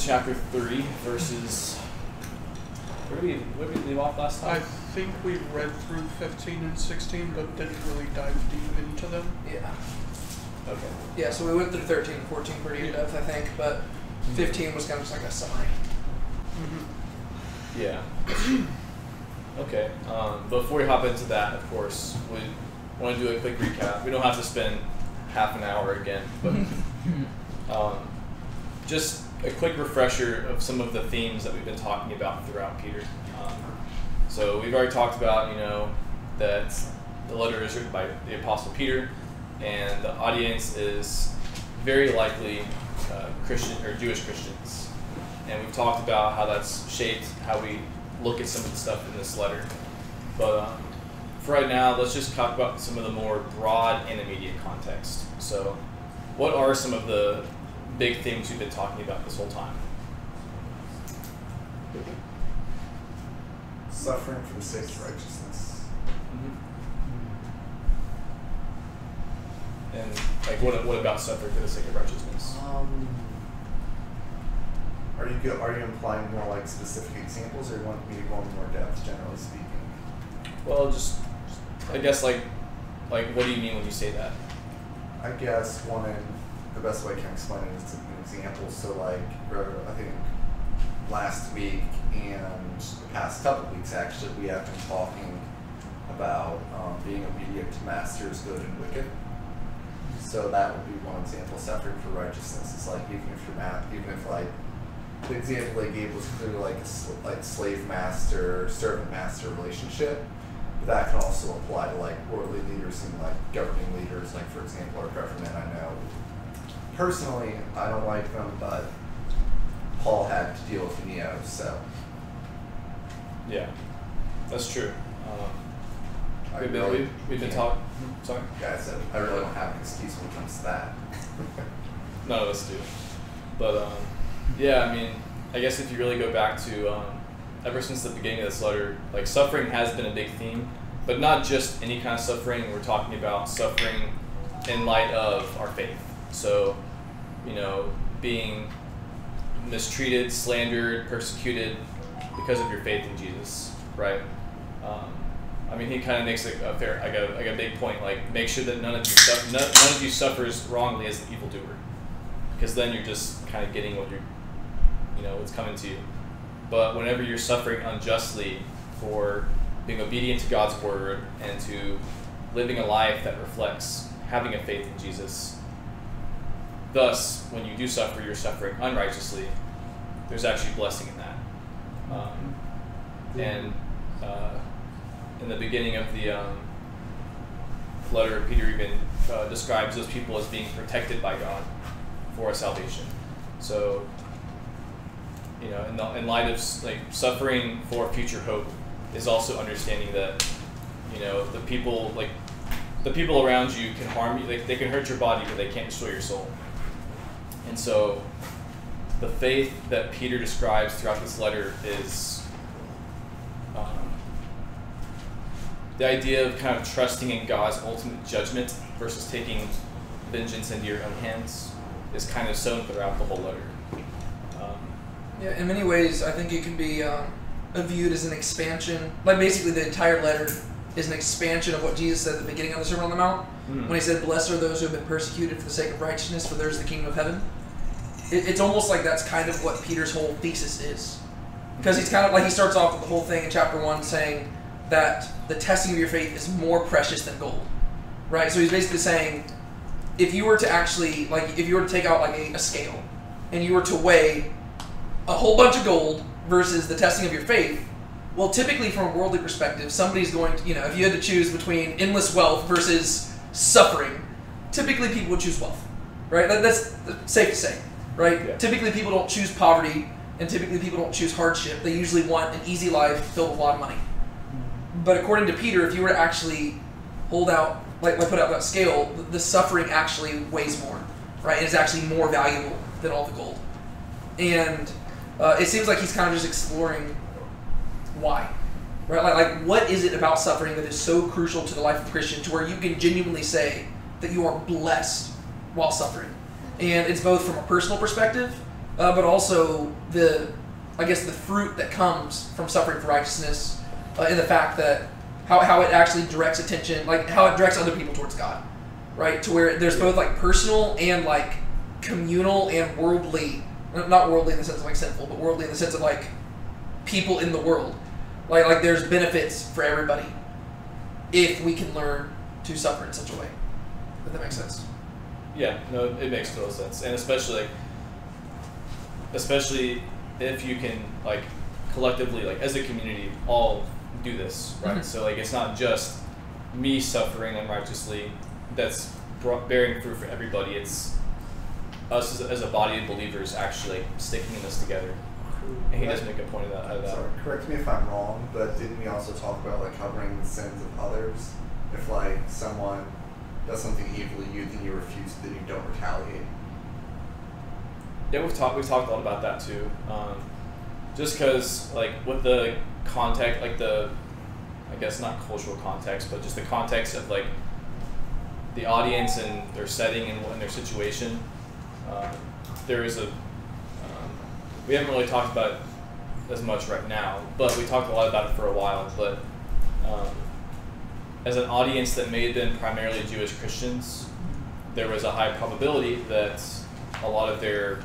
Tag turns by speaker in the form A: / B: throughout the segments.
A: chapter 3, verses... Where did we leave off last time?
B: I think we read through 15 and 16, but didn't really dive deep into them.
C: Yeah.
A: Okay.
C: Yeah, so we went through 13 and 14 pretty in depth, I think, but 15 was kind of just like a summary.
B: Mm-hmm.
A: Yeah. Okay. Before we hop into that, of course, we want to do a quick recap. We don't have to spend half an hour again, but just a quick refresher of some of the themes that we've been talking about throughout Peter. So we've already talked about, that the letter is written by the Apostle Peter, and the audience is very likely Christian or Jewish Christians. And we've talked about how that's shaped how we look at some of the stuff in this letter. But for right now, let's just talk about some of the more broad and immediate context. So what are some of the big things we've been talking about this whole time?
D: Suffering for the sake of righteousness.
A: And what about suffering for the sake of righteousness?
D: Are you implying more like specific examples, or you want me to go into more depth, generally speaking?
A: Well, just I guess like what do you mean when you say that?
D: I guess the best way I can explain it is an example. So I think last week and the past couple of weeks actually, we have been talking about being obedient to masters, good and wicked. So that would be one example. Suffering for righteousness is like even if the example they gave was clearly like a slave master, servant master relationship. But that can also apply to like worldly leaders and like governing leaders. Like for example, our government. I know personally I don't like them, but Paul had to deal with Neo, so
A: yeah, that's true. We've been talking. Sorry,
D: guys. I really don't have an excuse when it comes to that.
A: None of us do, but yeah, I mean, I guess if you really go back to ever since the beginning of this letter, like suffering has been a big theme, but not just any kind of suffering. We're talking about suffering in light of our faith. So, being mistreated, slandered, persecuted because of your faith in Jesus, right? I mean, he kind of makes a big point, like make sure that none of you suffers wrongly as an evildoer, because then you're just kind of getting what's coming to you. But whenever you're suffering unjustly for being obedient to God's word and to living a life that reflects having a faith in Jesus, thus, when you do suffer, you're suffering unrighteously, there's actually blessing in that. And in the beginning of the letter, Peter even describes those people as being protected by God for a salvation. So, in light of suffering for future hope is also understanding that, the people around you can harm you. They can hurt your body, but they can't destroy your soul. And so, the faith that Peter describes throughout this letter is the idea of kind of trusting in God's ultimate judgment versus taking vengeance into your own hands is kind of sown throughout the whole letter.
C: Yeah, in many ways, I think it can be viewed as an expansion. Like basically, the entire letter is an expansion of what Jesus said at the beginning of the Sermon on the Mount, when he said, "Blessed are those who have been persecuted for the sake of righteousness, for theirs is the kingdom of heaven." It's almost like that's kind of what Peter's whole thesis is, because he's kind of like he starts off with the whole thing in chapter 1 saying that the testing of your faith is more precious than gold, right? So he's basically saying, if you were to actually if you were to take out a scale, and you were to weigh a whole bunch of gold versus the testing of your faith, well, typically from a worldly perspective, somebody's going to, if you had to choose between endless wealth versus suffering, typically people would choose wealth, right? That's safe to say, right? Yeah. Typically people don't choose poverty, and typically people don't choose hardship. They usually want an easy life filled with a lot of money. But according to Peter, if you were to actually hold out, put out that scale, the suffering actually weighs more, right? It is actually more valuable than all the gold. And it seems like he's kind of just exploring why, right? Like what is it about suffering that is so crucial to the life of a Christian to where you can genuinely say that you are blessed while suffering? And it's both from a personal perspective, but also the fruit that comes from suffering for righteousness, in the fact that how it actually directs attention, like how it directs other people towards God, right? To where there's both like personal and like communal and worldly, not worldly in the sense of like sinful, but worldly in the sense of like people in the world. Like there's benefits for everybody if we can learn to suffer in such a way. If that makes sense.
A: Yeah, no, it makes total sense, and especially if you can like collectively, like as a community, all do this, right?
C: Mm-hmm.
A: So like it's not just me suffering unrighteously that's bearing fruit for everybody. It's us as a body of believers actually sticking in this together. And he does make a point out of that.
D: Sorry, correct me if I'm wrong, but didn't we also talk about like covering the sins of others? If like someone does something evil to you, then you refuse, then you don't retaliate.
A: Yeah, we've talked a lot about that too. Just because like with the context, like I guess not cultural context, but just the context of like the audience and their setting and their situation. There is we haven't really talked about it as much right now, but we talked a lot about it for a while. But as an audience that may have been primarily Jewish Christians, there was a high probability that a lot of their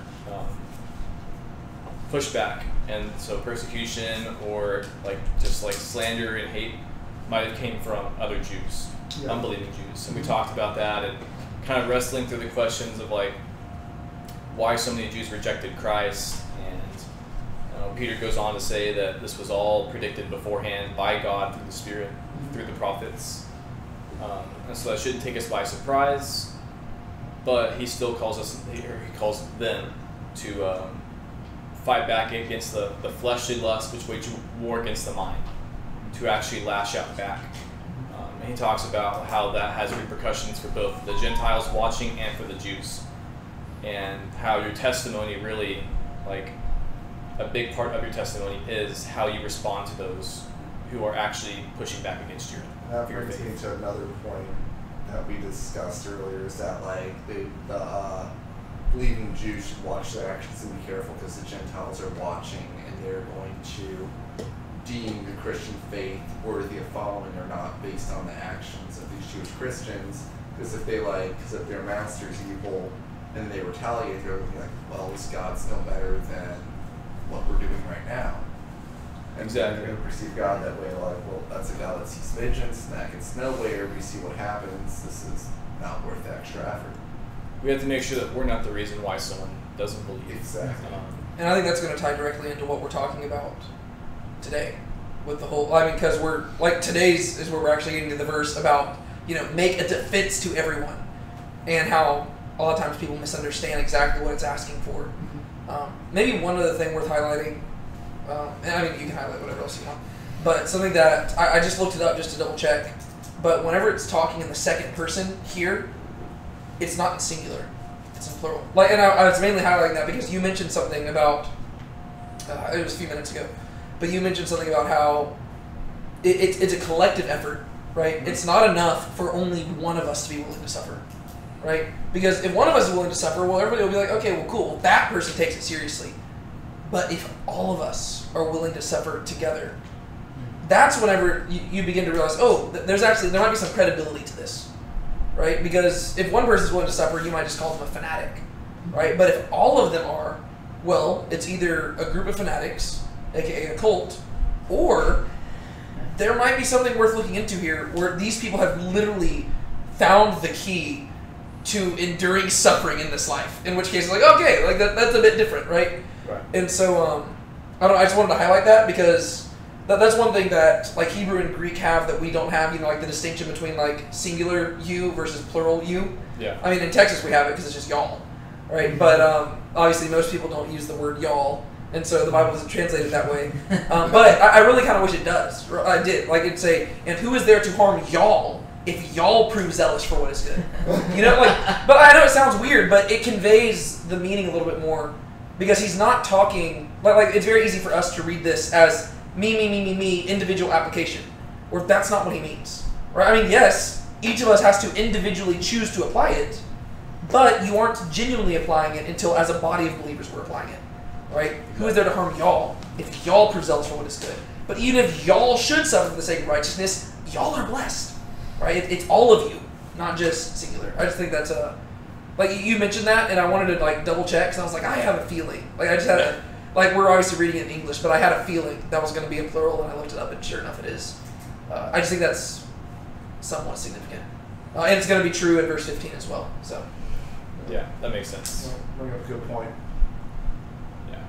A: pushback and so persecution or like just like slander and hate might have came from other Jews, unbelieving Jews. And we talked about that and kind of wrestling through the questions of like why so many Jews rejected Christ. And Peter goes on to say that this was all predicted beforehand by God through the Spirit, through the prophets. And so that shouldn't take us by surprise, but he still calls them to fight back against the fleshly lust which wage war against the mind, to actually lash out back. And he talks about how that has repercussions for both the Gentiles watching and for the Jews, and how your testimony really, like a big part of your testimony is how you respond to those who are actually pushing back against you.
D: That brings me to another point that we discussed earlier, is that like the believing Jews should watch their actions and be careful because the Gentiles are watching and they're going to deem the Christian faith worthy of following or not based on the actions of these Jewish Christians. Because if their master's evil and they retaliate, they're looking like, well, at least God's no better than what we're doing right now. And
A: exactly.
D: They're going to perceive God that way, like, well, that's a God that sees vengeance, and that gets nowhere. We see what happens. This is not worth the extra effort.
C: Mm-hmm.
A: We have to make sure that we're not the reason why someone doesn't believe.
D: Exactly.
C: And I think that's going to tie directly into what we're talking about today, with the whole. Because we're like today's is where we're actually getting to the verse about make a defense to everyone, and how a lot of times people misunderstand exactly what it's asking for. Mm-hmm. Maybe one other thing worth highlighting, and I mean you can highlight whatever else you want, but something that I just looked it up just to double check. But whenever it's talking in the second person here, it's not in singular. It's in plural. And I was mainly highlighting that because you mentioned something about, it was a few minutes ago, but you mentioned something about how it's a collective effort, right? Mm-hmm. It's not enough for only one of us to be willing to suffer, right? Because if one of us is willing to suffer, well, everybody will be like, okay, well, cool, that person takes it seriously. But if all of us are willing to suffer together, that's whenever you begin to realize, there might be some credibility to this, right? Because if one person is willing to suffer, you might just call them a fanatic, right? But if all of them are, well, it's either a group of fanatics, aka a cult, or there might be something worth looking into here where these people have literally found the key to enduring suffering in this life. In which case, it's like, okay, like that's a bit different, right?
A: Right.
C: And so, I just wanted to highlight that because that's one thing that like Hebrew and Greek have that we don't have, like the distinction between like singular you versus plural you.
A: Yeah.
C: I mean, in Texas we have it because it's just y'all, right? But obviously most people don't use the word y'all, and so the Bible doesn't translate it that way. But I really kind of wish it does. I did. Like it'd say, and who is there to harm y'all if y'all prove zealous for what is good? But I know it sounds weird, but it conveys the meaning a little bit more because he's not talking, like it's very easy for us to read this as me, individual application. Or that's not what he means. Right? I mean, yes, each of us has to individually choose to apply it, but you aren't genuinely applying it until as a body of believers we're applying it. Right? Who is there to harm y'all if y'all prove zealous for what is good? But even if y'all should suffer for the sake of righteousness, y'all are blessed. Right? It's all of you, not just singular. I just think that's like you mentioned that, and I wanted to like double check because I was like, I have a feeling. Like I just had a like we're obviously reading it in English, but I had a feeling that was going to be a plural, and I looked it up, and sure enough, it is. I just think that's somewhat significant, and it's going to be true in verse 15 as well. So.
A: Yeah, that makes sense.
D: Bring up a good point.
A: Yeah.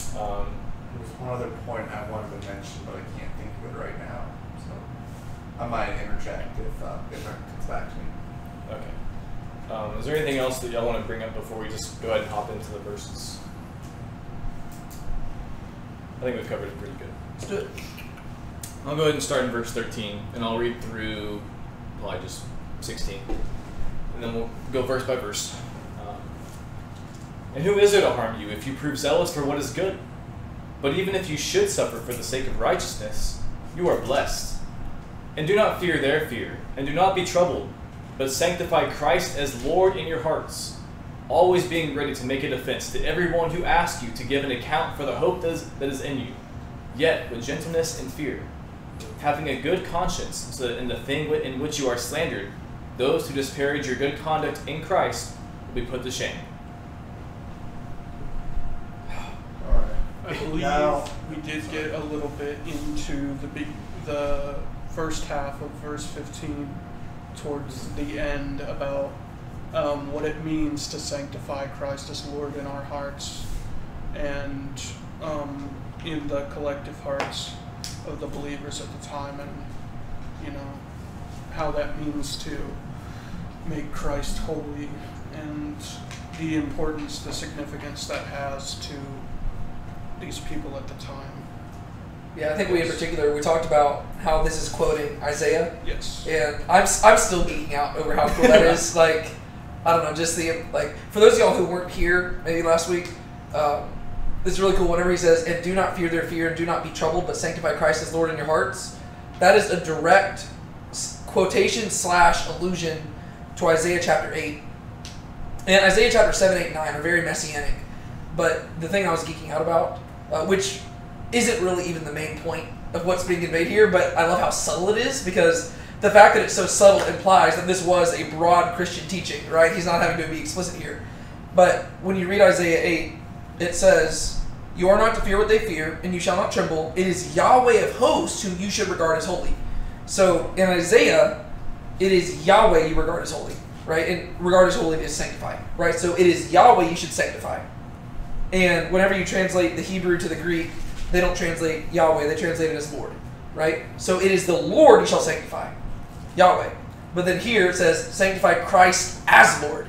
D: There's one other point I wanted to mention, but I can't think of it right now. So I might interject if it comes back to me.
A: Okay. Is there anything else that y'all want to bring up before we just go ahead and hop into the verses? I think we've covered it pretty good.
C: Let's do it.
A: I'll go ahead and start in verse 13, and I'll read through probably just 16. And then we'll go verse by verse. And who is there to harm you if you prove zealous for what is good? But even if you should suffer for the sake of righteousness, you are blessed. And do not fear their fear, and do not be troubled, but sanctify Christ as Lord in your hearts, always being ready to make a defense to everyone who asks you to give an account for the hope that is in you, yet with gentleness and fear, having a good conscience, so that in the thing in which you are slandered, those who disparage your good conduct in Christ will be put to shame.
B: I believe we did get a little bit into the first half of verse 15 towards the end about what it means to sanctify Christ as Lord in our hearts and in the collective hearts of the believers at the time, and you know how that means to make Christ holy and the importance, the significance that has to these people at the time.
C: Yeah, I think we in particular, we talked about how this is quoting Isaiah.
B: Yes.
C: And I'm still geeking out over how cool that is. Like, I don't know, just the, like, for those of y'all who weren't here maybe last week, it's really cool whenever he says, and do not fear their fear, and do not be troubled, but sanctify Christ as Lord in your hearts. That is a direct quotation / allusion to Isaiah chapter 8. And Isaiah chapter 7, 8, and 9 are very messianic. But the thing I was geeking out about, which isn't really even the main point of what's being conveyed here, but I love how subtle it is, because the fact that it's so subtle implies that this was a broad Christian teaching, right? He's not having to be explicit here. But when you read Isaiah 8, it says, you are not to fear what they fear, and you shall not tremble. It is Yahweh of hosts whom you should regard as holy. So in Isaiah, it is Yahweh you regard as holy, right? And regard as holy is sanctify, right? So it is Yahweh you should sanctify. And whenever you translate the Hebrew to the Greek, they don't translate Yahweh, they translate it as Lord, right? So it is the Lord you shall sanctify, Yahweh. But then here it says, sanctify Christ as Lord.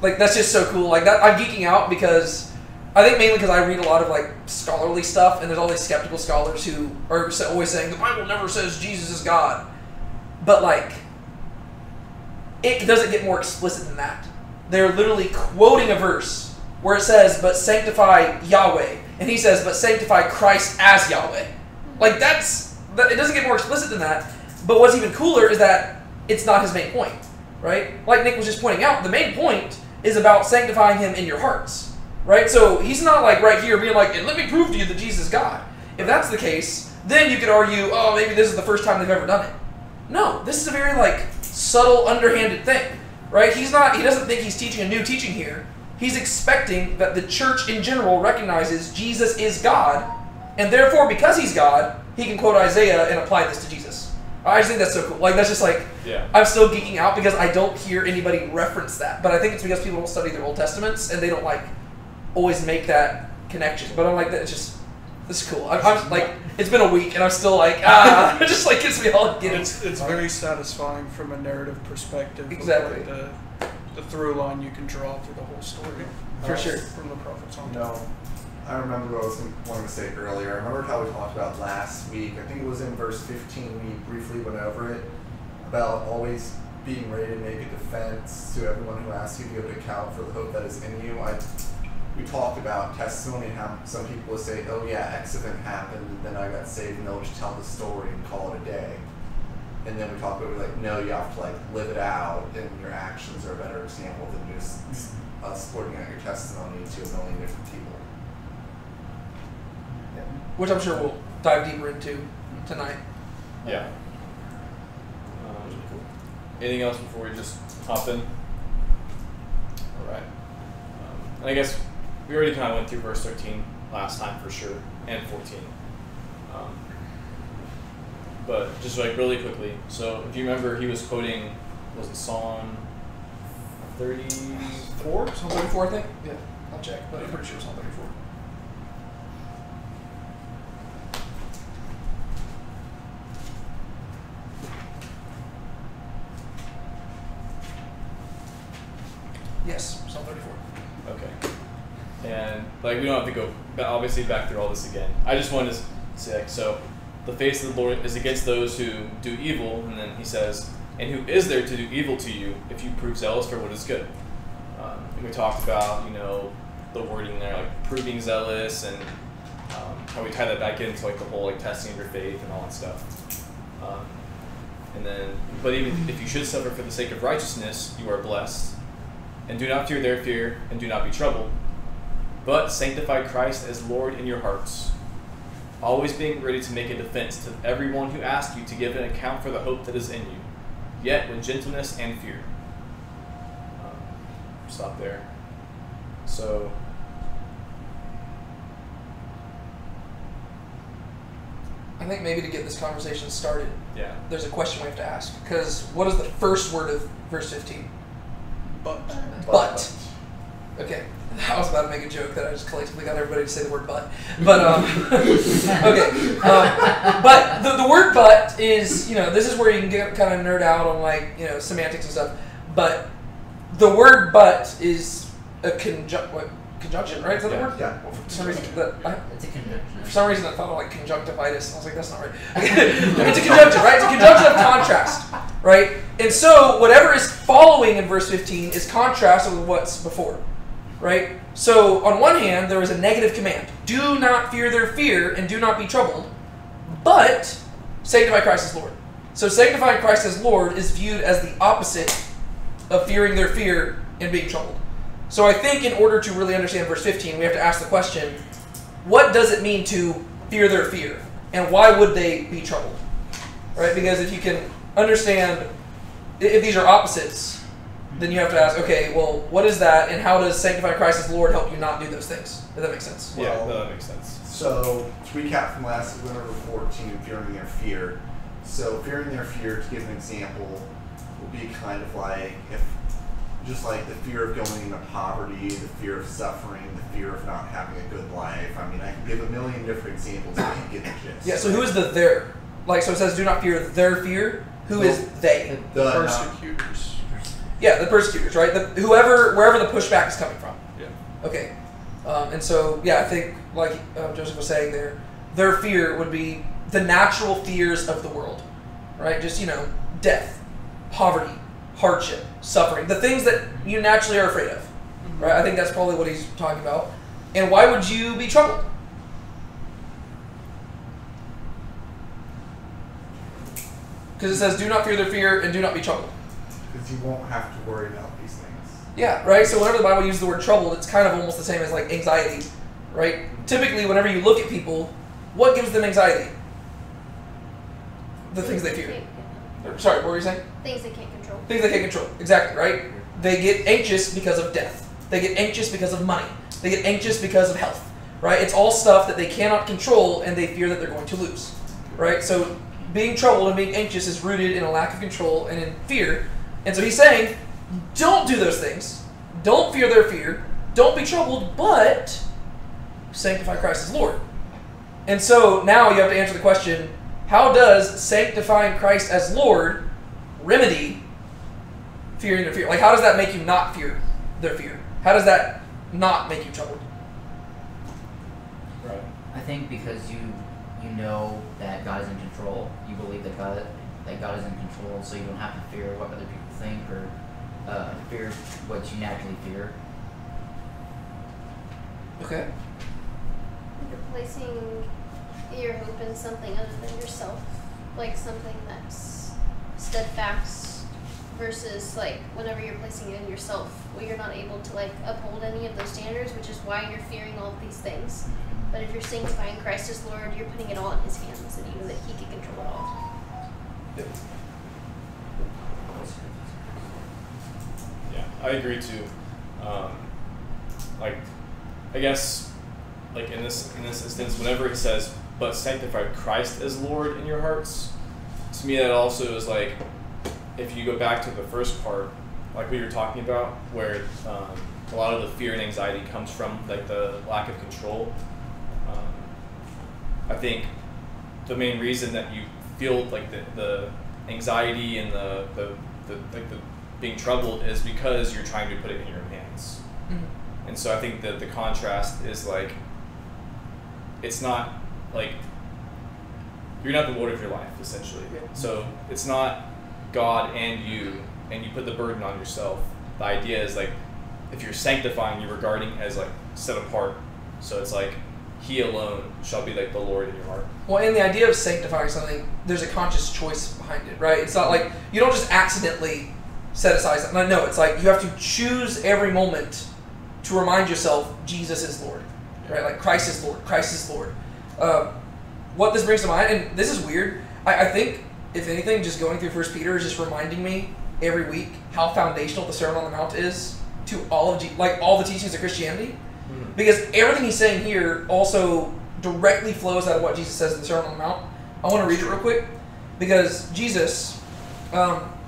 C: Like, that's just so cool. Like, that, I'm geeking out because, I think mainly because I read a lot of, like, scholarly stuff, and there's all these skeptical scholars who are always saying, the Bible never says Jesus is God. But, like, it doesn't get more explicit than that. They're literally quoting a verse where it says, but sanctify Yahweh. And he says, but sanctify Christ as Yahweh. Like, it doesn't get more explicit than that. But what's even cooler is that it's not his main point, right? Like Nick was just pointing out, the main point is about sanctifying him in your hearts, right? So he's not like right here being like, and let me prove to you that Jesus is God. If that's the case, then you could argue, oh, maybe this is the first time they've ever done it. No, this is a very, like, subtle, underhanded thing, right? He doesn't think he's teaching a new teaching here. He's expecting that the church in general recognizes Jesus is God, and therefore, because he's God, he can quote Isaiah and apply this to Jesus. I just think that's so cool. Like, that's just like,
A: yeah.
C: I'm still geeking out because I don't hear anybody reference that. But I think it's because people don't study their Old Testaments, and they don't, like, always make that connection. But I'm like, this is cool. I'm like, it's been a week, and I'm still like, it just, like, gets me all giddy.
B: It's very satisfying from a narrative perspective.
C: Exactly.
B: Of, like, the through line you can draw through the whole story.
C: For sure.
B: From the prophets on.
D: No. I remember what I was wanting to say earlier. I remember how we talked about last week. I think it was in verse 15. We briefly went over it about always being ready to make a defense to everyone who asks you to give an account for the hope that is in you. We talked about testimony and how some people would say, oh yeah, X event happened, and then I got saved, and they'll just tell the story and call it a day. And then we talk about like, no, you have to like live it out, and your actions are a better example than just sporting out your testimony to a million different people.
C: Yeah. Which I'm sure we'll dive deeper into tonight.
A: Yeah. Anything else before we just hop in? All right. And I guess we already kind of went through verse 13 last time for sure, and 14. But just like really quickly, so if you remember, he was quoting, was it Psalm 34?
C: Psalm 34, I think? Yeah, I'll check, but I'm pretty sure it's Psalm 34. Yes, Psalm 34.
A: Okay. And like we don't have to go obviously back through all this again. I just wanted to say, like, so the face of the Lord is against those who do evil, and then he says, and who is there to do evil to you if you prove zealous for what is good? And we talked about, the wording there, like proving zealous, and how we tie that back into like the whole like testing of your faith and all that stuff. And then, but even if you should suffer for the sake of righteousness, you are blessed. And do not fear their fear, and do not be troubled, but sanctify Christ as Lord in your hearts, always being ready to make a defense to everyone who asks you to give an account for the hope that is in you, yet with gentleness and fear. Stop there. So,
C: I think maybe to get this conversation started,
A: yeah,
C: there's a question we have to ask. Because what is the first word of verse 15? But. Okay. I was about to make a joke that I just collectively got everybody to say the word but. But, okay. But the word but is, this is where you can get kind of nerd out on like, semantics and stuff. But the word but is a conjunction, right? Is that the word?
D: Yeah.
C: For some reason,
E: It's a conjunction.
C: For some reason I thought of like conjunctivitis. I was like, that's not right. It's a conjunction, right? It's a conjunction of contrast, right? And so whatever is following in verse 15 is contrast with what's before. Right? So, on one hand, there is a negative command. Do not fear their fear and do not be troubled, but sanctify Christ as Lord. So, sanctifying Christ as Lord is viewed as the opposite of fearing their fear and being troubled. So, I think in order to really understand verse 15, we have to ask the question, what does it mean to fear their fear? And why would they be troubled? Right? Because if you can understand, if these are opposites, then you have to ask, okay, well, what is that, and how does sanctify Christ as Lord help you not do those things? Does that make sense?
A: Yeah, that makes sense.
D: So, to recap from last week, we went over 14, fearing their fear. So, fearing their fear, to give an example, would be kind of like, just like the fear of going into poverty, the fear of suffering, the fear of not having a good life. I mean, I can give a million different examples, but you get the gist.
C: Yeah, so who is the there? Like, so it says, do not fear their fear. Who is they?
D: The
B: persecutors.
C: Yeah, the persecutors, right? Wherever the pushback is coming from.
A: Yeah.
C: Okay. And so, yeah, I think, like Joseph was saying there, their fear would be the natural fears of the world, right? Just, death, poverty, hardship, suffering, the things that you naturally are afraid of, right? I think that's probably what he's talking about. And why would you be troubled? Because it says, do not fear their fear and do not be troubled.
D: Because you won't have to worry about these things.
C: Yeah, right? So whenever the Bible uses the word troubled, it's kind of almost the same as like anxiety, right? Typically, whenever you look at people, what gives them anxiety? The things they fear. Sorry, what were you saying?
F: Things they can't control.
C: Things they can't control. Exactly, right? They get anxious because of death. They get anxious because of money. They get anxious because of health, right? It's all stuff that they cannot control and they fear that they're going to lose, right? So being troubled and being anxious is rooted in a lack of control and in fear. And so he's saying, don't do those things. Don't fear their fear. Don't be troubled, but sanctify Christ as Lord. And so now you have to answer the question, how does sanctifying Christ as Lord remedy fearing their fear? Like, how does that make you not fear their fear? How does that not make you troubled?
A: Right.
E: I think because you know that God is in control, you believe that God is in control, so you don't have to fear what other people think or fear what you naturally fear.
C: Okay.
F: You're placing your hope in something other than yourself, like something that's steadfast versus like whenever you're placing it in yourself, where you're not able to like uphold any of those standards, which is why you're fearing all of these things. But if you're sanctifying Christ as Lord, you're putting it all in His hands, and you know that He can control it all.
A: Yeah, I agree too. Like, I guess, like in this instance, whenever it says, "But sanctify Christ as Lord in your hearts," to me that also is like, if you go back to the first part, like we were talking about, where a lot of the fear and anxiety comes from like the lack of control. I think the main reason that you feel like the anxiety and the being troubled is because you're trying to put it in your hands. Mm-hmm. And so I think that the contrast is like, it's not like you're not the Lord of your life essentially. Yeah. So it's not God and you put the burden on yourself. The idea is like, if you're sanctifying, you're regarding as like set apart. So it's like, He alone shall be like the Lord in your heart.
C: Well, and the idea of sanctifying something, there's a conscious choice behind it, right? It's not like you don't just accidentally set aside something. No, it's like you have to choose every moment to remind yourself Jesus is Lord, right? Like Christ is Lord, Christ is Lord. What this brings to mind, and this is weird, I think, if anything, just going through 1 Peter is just reminding me every week how foundational the Sermon on the Mount is to all of all the teachings of Christianity. Because everything he's saying here also directly flows out of what Jesus says in the Sermon on the Mount. I want to read it real quick. Because Jesus,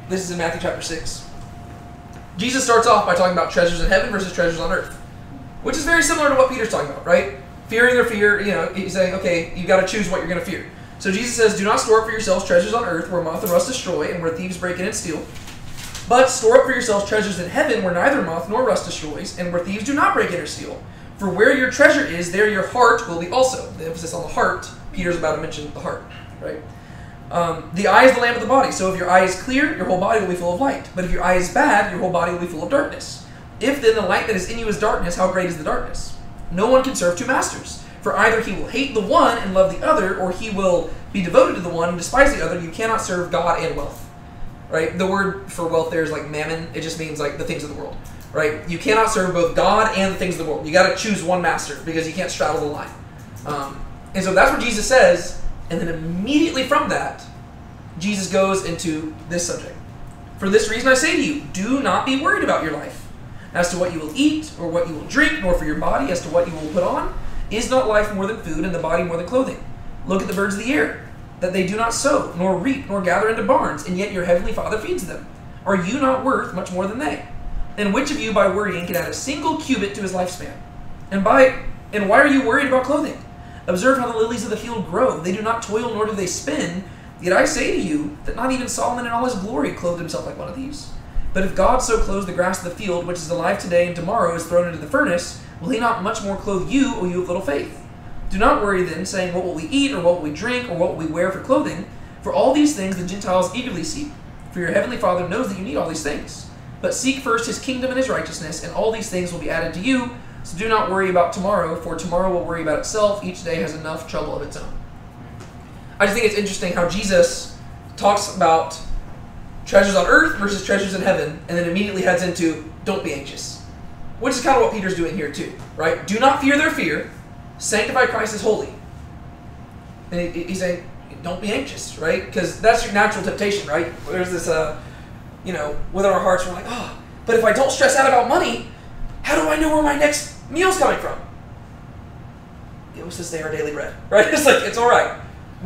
C: this is in Matthew chapter 6. Jesus starts off by talking about treasures in heaven versus treasures on earth. Which is very similar to what Peter's talking about, right? Fearing or fear, he's saying, okay, you got to choose what you're going to fear. So Jesus says, do not store up for yourselves treasures on earth where moth and rust destroy and where thieves break in and steal. But store up for yourselves treasures in heaven where neither moth nor rust destroys and where thieves do not break in or steal. For where your treasure is, there your heart will be also. The emphasis on the heart. Peter's about to mention the heart, right? The eye is the lamp of the body. So if your eye is clear, your whole body will be full of light. But if your eye is bad, your whole body will be full of darkness. If then the light that is in you is darkness, how great is the darkness? No one can serve two masters. For either he will hate the one and love the other, or he will be devoted to the one and despise the other. You cannot serve God and wealth. Right? The word for wealth there is like mammon. It just means like the things of the world. Right? You cannot serve both God and the things of the world. You got to choose one master because you can't straddle the line. And so that's what Jesus says. And then immediately from that, Jesus goes into this subject. For this reason I say to you, do not be worried about your life, as to what you will eat or what you will drink, nor for your body as to what you will put on. Is not life more than food, and the body more than clothing? Look at the birds of the air, that they do not sow, nor reap, nor gather into barns, and yet your heavenly Father feeds them. Are you not worth much more than they? And which of you, by worrying, can add a single cubit to his lifespan? And why are you worried about clothing? Observe how the lilies of the field grow. They do not toil, nor do they spin. Yet I say to you that not even Solomon in all his glory clothed himself like one of these. But if God so clothes the grass of the field, which is alive today and tomorrow is thrown into the furnace, will he not much more clothe you, O you of little faith? Do not worry then, saying, what will we eat, or what will we drink, or what will we wear for clothing? For all these things the Gentiles eagerly seek. For your heavenly Father knows that you need all these things. But seek first his kingdom and his righteousness, and all these things will be added to you. So do not worry about tomorrow, for tomorrow will worry about itself. Each day has enough trouble of its own. I just think it's interesting how Jesus talks about treasures on earth versus treasures in heaven, and then immediately heads into, don't be anxious. Which is kind of what Peter's doing here too, right? Do not fear their fear. Sanctify Christ as holy. And he's saying, don't be anxious, right? Because that's your natural temptation, right? There's this, within our hearts, we're like, but if I don't stress out about money, how do I know where my next meal's coming from? Give us this day our daily bread, right? It's like, it's all right.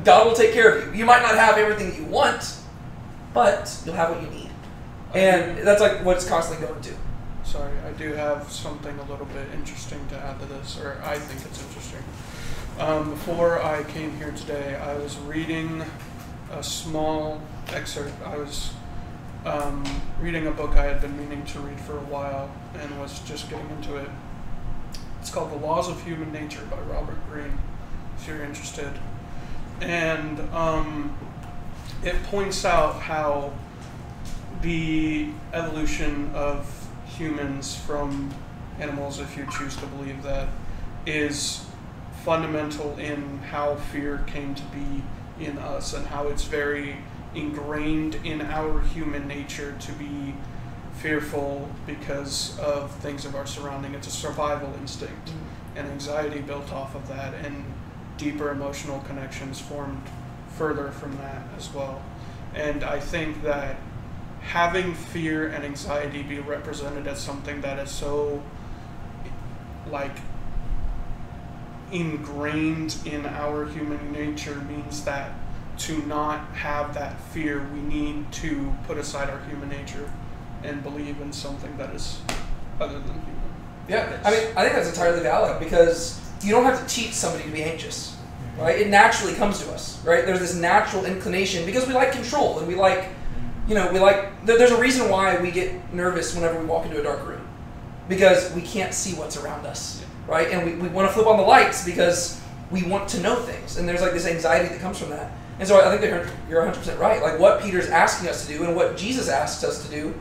C: God will take care of you. You might not have everything that you want, but you'll have what you need. And that's like what it's constantly going to.
B: Sorry, I do have something a little bit interesting to add to this, or I think it's interesting. Before I came here today, I was reading a small excerpt. I was reading a book I had been meaning to read for a while and was just getting into it. It's called The Laws of Human Nature by Robert Greene, if you're interested. And it points out how the evolution of humans from animals, if you choose to believe that, is fundamental in how fear came to be in us and how it's very ingrained in our human nature to be fearful because of things of our surrounding. It's a survival instinct, and anxiety built off of that, and deeper emotional connections formed further from that as well. And I think that having fear and anxiety be represented as something that is so like ingrained in our human nature means that to not have that fear, we need to put aside our human nature and believe in something that is other than human.
C: Yeah, I mean, I think that's entirely valid, because you don't have to teach somebody to be anxious, right? It naturally comes to us, right? There's this natural inclination, because we like control, and we like, there's a reason why we get nervous whenever we walk into a dark room, because we can't see what's around us, right? And we want to flip on the lights because we want to know things, and there's like this anxiety that comes from that. And so I think that you're 100% right. Like, what Peter's asking us to do, and what Jesus asks us to do,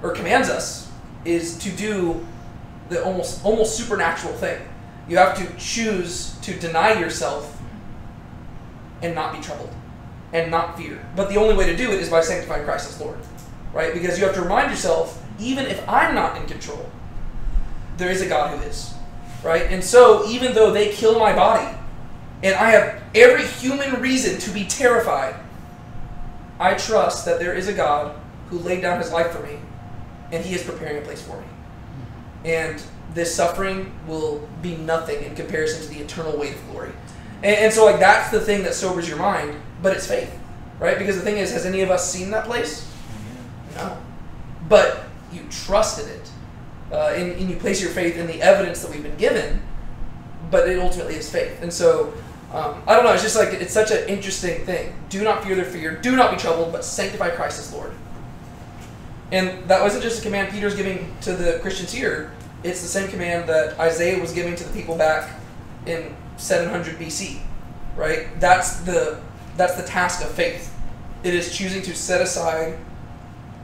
C: or commands us, is to do the almost supernatural thing. You have to choose to deny yourself and not be troubled and not fear. But the only way to do it is by sanctifying Christ as Lord, right? Because you have to remind yourself, even if I'm not in control, there is a God who is, right? And so even though they kill my body, and I have every human reason to be terrified, I trust that there is a God who laid down his life for me, and he is preparing a place for me. And this suffering will be nothing in comparison to the eternal weight of glory. And so like that's the thing that sobers your mind, but it's faith, right? Because the thing is, has any of us seen that place? No. But you trusted it. And you place your faith in the evidence that we've been given, but it ultimately is faith. And so, I don't know, it's just like, it's such an interesting thing. Do not fear their fear, do not be troubled, but sanctify Christ as Lord. And that wasn't just a command Peter's giving to the Christians here. It's the same command that Isaiah was giving to the people back in 700 BC, right? That's the task of faith. It is choosing to set aside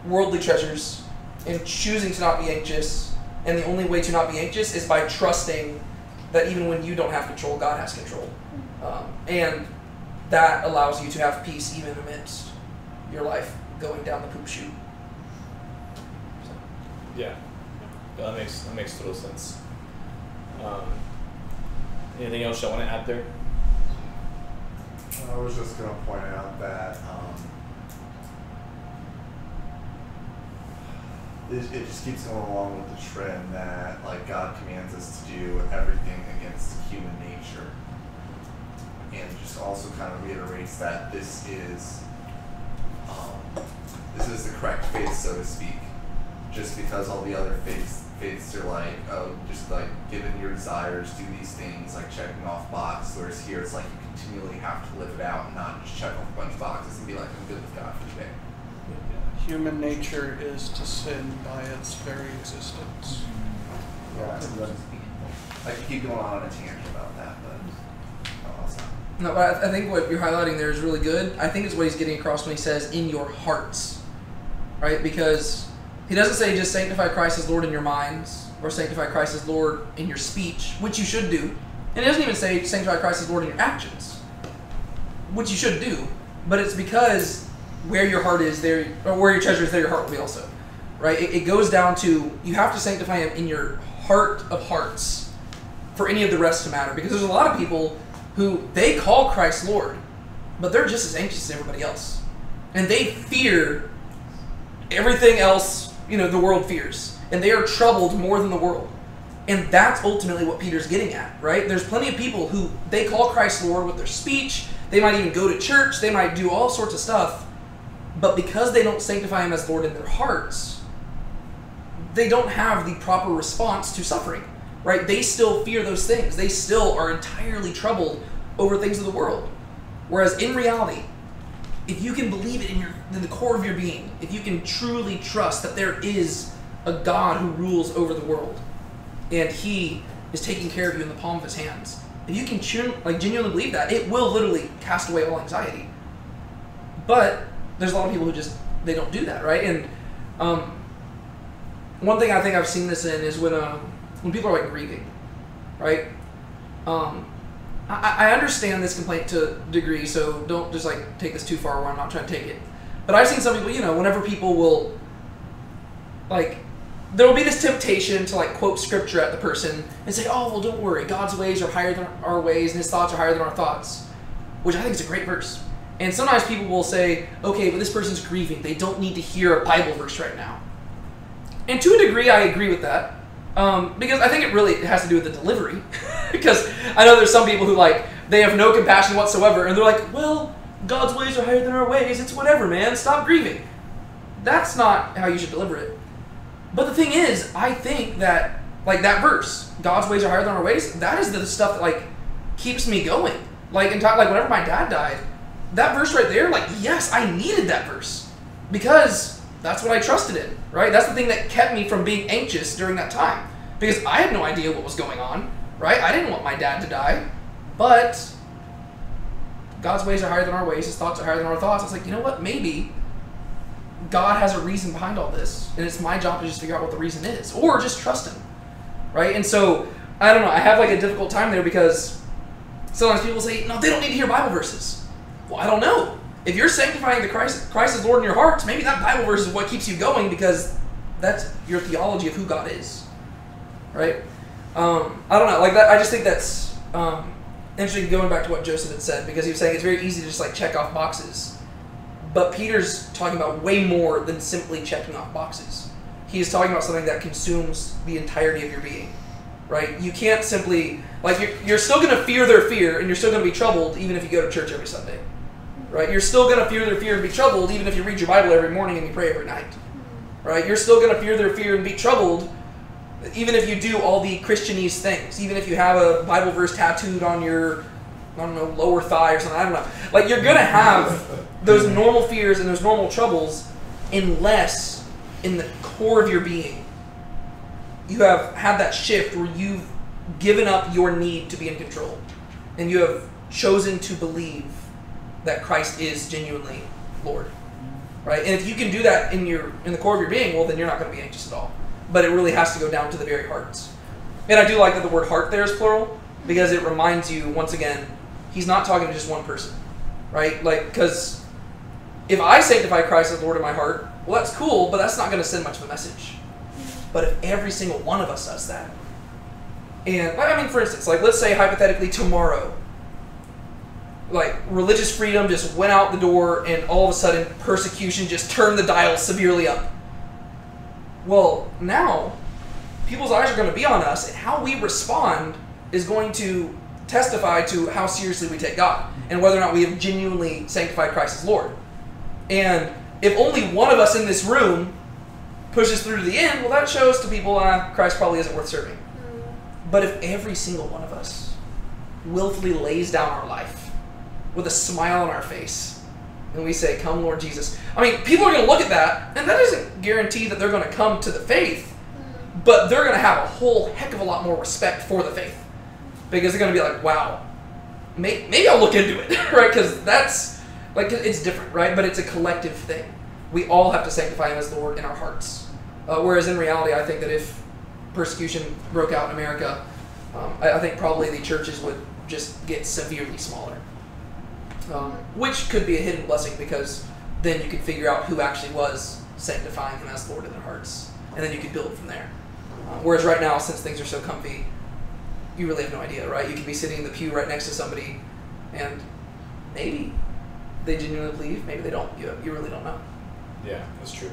C: worldly treasures and choosing to not be anxious. And the only way to not be anxious is by trusting that even when you don't have control, God has control. And that allows you to have peace even amidst your life going down the poop chute. So.
A: Yeah, that makes total sense. Anything else you want to add there?
D: I was just going to point out that it just keeps going along with the trend that like God commands us to do everything against human nature, and just also kind of reiterates that this is the correct faith, so to speak. Just because all the other faiths are like, oh, just like given your desires, do these things, like checking off boxes. Whereas here it's like you continually have to live it out and not just check off a bunch of boxes and be like, I'm good with God for today.
B: Human nature is to sin by its very existence.
D: Yeah, I could keep going on a tangent about that, but I'll stop.
C: No, but I think what you're highlighting there is really good. I think it's what he's getting across when he says, in your hearts, right? Because he doesn't say just sanctify Christ as Lord in your minds, or sanctify Christ as Lord in your speech, which you should do. And he doesn't even say sanctify Christ as Lord in your actions, which you should do. But it's because where your heart is, there, or where your treasure is, there your heart will be also, right? It goes down to, you have to sanctify him in your heart of hearts for any of the rest to matter. Because there's a lot of people who, they call Christ Lord, but they're just as anxious as everybody else. And they fear everything else, the world fears. And they are troubled more than the world. And that's ultimately what Peter's getting at, right? There's plenty of people who, they call Christ Lord with their speech, they might even go to church, they might do all sorts of stuff, but because they don't sanctify him as Lord in their hearts, they don't have the proper response to suffering, right? They still fear those things. They still are entirely troubled over things of the world. Whereas in reality, if you can believe it in the core of your being, if you can truly trust that there is a God who rules over the world, and he is taking care of you in the palm of his hands, if you can genuinely believe that, it will literally cast away all anxiety. But there's a lot of people who they don't do that, right? And one thing I think I've seen this in is when people are like grieving, right? I understand this complaint to a degree, so don't just like take this too far where I'm not trying to take it. But I've seen some people, whenever people will, like, there will be this temptation to, like, quote scripture at the person and say, oh, well, don't worry, God's ways are higher than our ways and his thoughts are higher than our thoughts, which I think is a great verse. And sometimes people will say, okay, but this person's grieving. They don't need to hear a Bible verse right now. And to a degree, I agree with that. Because I think it really has to do with the delivery. Because I know there's some people who, like, they have no compassion whatsoever, and they're like, well, God's ways are higher than our ways. It's whatever, man. Stop grieving. That's not how you should deliver it. But the thing is, I think that, like, that verse, God's ways are higher than our ways, that is the stuff that, like, keeps me going. Like, whenever my dad died, that verse right there, like, yes, I needed that verse. Because that's what I trusted in, right? That's the thing that kept me from being anxious during that time. Because I had no idea what was going on, right? I didn't want my dad to die. But God's ways are higher than our ways. His thoughts are higher than our thoughts. It's like, you know what? Maybe God has a reason behind all this. And it's my job to just figure out what the reason is. Or just trust him, right? And so, I don't know. I have, like, a difficult time there because sometimes people say, no, they don't need to hear Bible verses. Well, I don't know. If you're sanctifying the Christ as Lord in your hearts, maybe that Bible verse is what keeps you going because that's your theology of who God is, right? I don't know. Like that, I just think that's interesting. Going back to what Joseph had said, because he was saying it's very easy to just, like, check off boxes, but Peter's talking about way more than simply checking off boxes. He is talking about something that consumes the entirety of your being, right? You can't simply, like, you're still going to fear their fear, and you're still going to be troubled even if you go to church every Sunday. Right? You're still going to fear their fear and be troubled even if you read your Bible every morning and you pray every night. Right? You're still going to fear their fear and be troubled even if you do all the Christianese things. Even if you have a Bible verse tattooed on your, I don't know, lower thigh or something. I don't know. Like, you're going to have those normal fears and those normal troubles unless in the core of your being you have had that shift where you've given up your need to be in control and you have chosen to believe that Christ is genuinely Lord, right? And if you can do that in the core of your being, well, then you're not going to be anxious at all. But it really has to go down to the very hearts. And I do like that the word heart there is plural, because it reminds you, once again, he's not talking to just one person, right? Like, because if I sanctify Christ as Lord in my heart, well, that's cool, but that's not going to send much of a message. But if every single one of us does that, and, I mean, for instance, like, let's say hypothetically tomorrow, like, religious freedom just went out the door and all of a sudden persecution just turned the dial severely up. Well, now people's eyes are going to be on us, and how we respond is going to testify to how seriously we take God and whether or not we have genuinely sanctified Christ as Lord. And if only one of us in this room pushes through to the end, well, that shows to people Christ probably isn't worth serving. But if every single one of us willfully lays down our life with a smile on our face, and we say, come Lord Jesus. I mean, people are going to look at that, and that doesn't guarantee that they're going to come to the faith, but they're going to have a whole heck of a lot more respect for the faith. Because they're going to be like, wow, maybe I'll look into it, right? Because that's, like, it's different, right? But it's a collective thing. We all have to sanctify him as Lord in our hearts. Whereas in reality, I think that if persecution broke out in America, I think probably the churches would just get severely smaller. Which could be a hidden blessing, because then you could figure out who actually was sanctifying him as Lord in their hearts. And then you could build from there. Whereas right now, since things are so comfy, you really have no idea, right? You could be sitting in the pew right next to somebody, and maybe they genuinely believe, maybe they don't. You really don't know.
A: Yeah, that's true.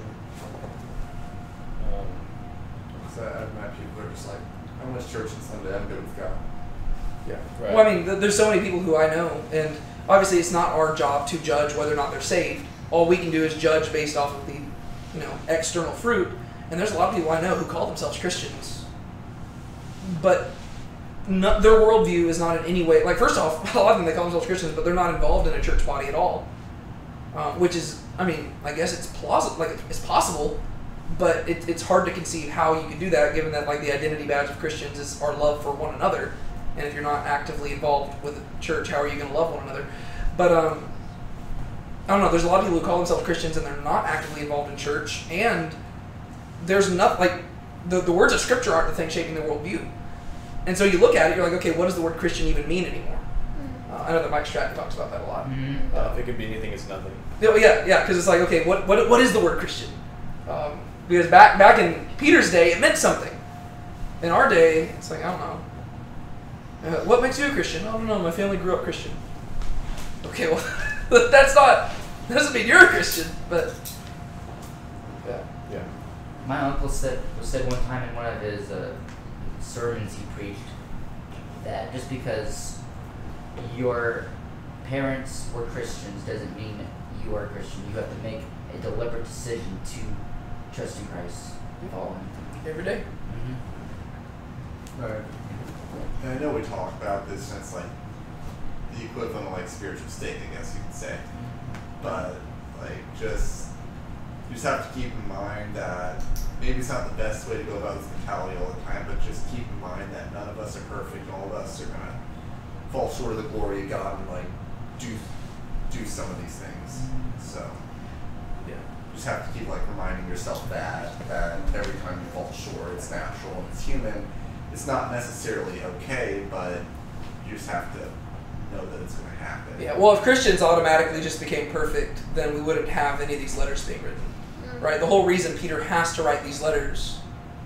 D: So I've met people who are just like, I'm going to church on Sunday, I'm good with God.
A: Yeah, right.
C: Well, I mean, there's so many people who I know, and obviously it's not our job to judge whether or not they're saved. All we can do is judge based off of the, external fruit. And there's a lot of people I know who call themselves Christians, but their worldview is not in any way, like, first off, a lot of them, they call themselves Christians, but they're not involved in a church body at all. Which is, I mean, I guess it's plausible, like, it's possible, but it's hard to conceive how you could do that, given that, like, the identity badge of Christians is our love for one another. And if you're not actively involved with the church, how are you going to love one another? But, I don't know, there's a lot of people who call themselves Christians and they're not actively involved in church, and there's nothing, like, the words of Scripture aren't the thing shaping their worldview. And so you look at it, you're like, okay, what does the word Christian even mean anymore? I know that Mike Stratton talks about that a lot.
A: If it could be anything, it's nothing.
C: Yeah, because it's like, okay, what is the word Christian? Because back in Peter's day, it meant something. In our day, it's like, I don't know. What makes you a Christian? I don't know. My family grew up Christian. Okay, well, that doesn't mean you're a Christian, but
A: yeah.
E: My uncle said one time in one of his sermons he preached that just because your parents were Christians doesn't mean you are a Christian. You have to make a deliberate decision to trust in Christ and follow Him
C: every day.
D: Right. And I know we talk about this, and it's like the equivalent of like spiritual state, I guess you could say. But like you just have to keep in mind that maybe it's not the best way to go about this mentality all the time, but just keep in mind that none of us are perfect. All of us are gonna fall short of the glory of God and like do some of these things. So yeah, you just have to keep like reminding yourself that every time you fall short, it's natural and it's human. It's not necessarily okay, but you just have to know that it's going to happen.
C: Yeah, well, if Christians automatically just became perfect, then we wouldn't have any of these letters being written, right? The whole reason Peter has to write these letters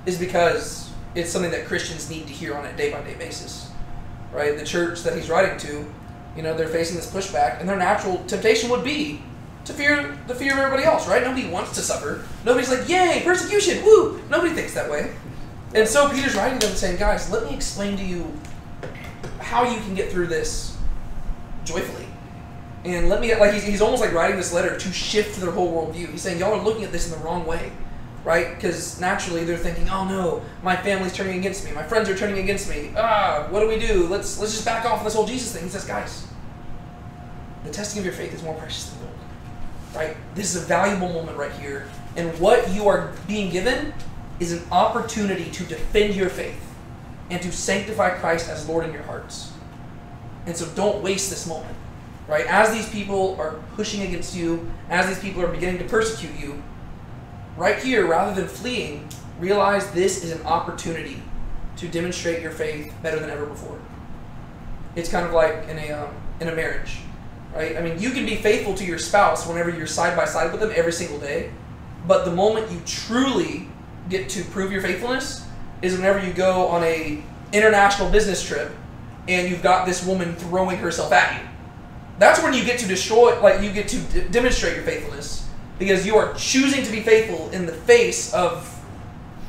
C: is because it's something that Christians need to hear on a day-by-day basis, right? The church that he's writing to, they're facing this pushback, and their natural temptation would be to fear the fear of everybody else, right? Nobody wants to suffer. Nobody's like, yay, persecution, woo! Nobody thinks that way. And so Peter's writing to them saying, guys, let me explain to you how you can get through this joyfully. And he's almost like writing this letter to shift their whole worldview. He's saying, y'all are looking at this in the wrong way, right? Because naturally they're thinking, oh no, my family's turning against me. My friends are turning against me. What do? Let's just back off of this whole Jesus thing. He says, guys, the testing of your faith is more precious than gold, right? This is a valuable moment right here. And what you are being given is an opportunity to defend your faith and to sanctify Christ as Lord in your hearts. And so don't waste this moment, right? As these people are pushing against you, as these people are beginning to persecute you, right here, rather than fleeing, realize this is an opportunity to demonstrate your faith better than ever before. It's kind of like in a marriage, right? I mean, you can be faithful to your spouse whenever you're side by side with them every single day, but the moment you truly get to prove your faithfulness is whenever you go on a international business trip and you've got this woman throwing herself at you. That's when you get to you get to demonstrate your faithfulness, because you are choosing to be faithful in the face of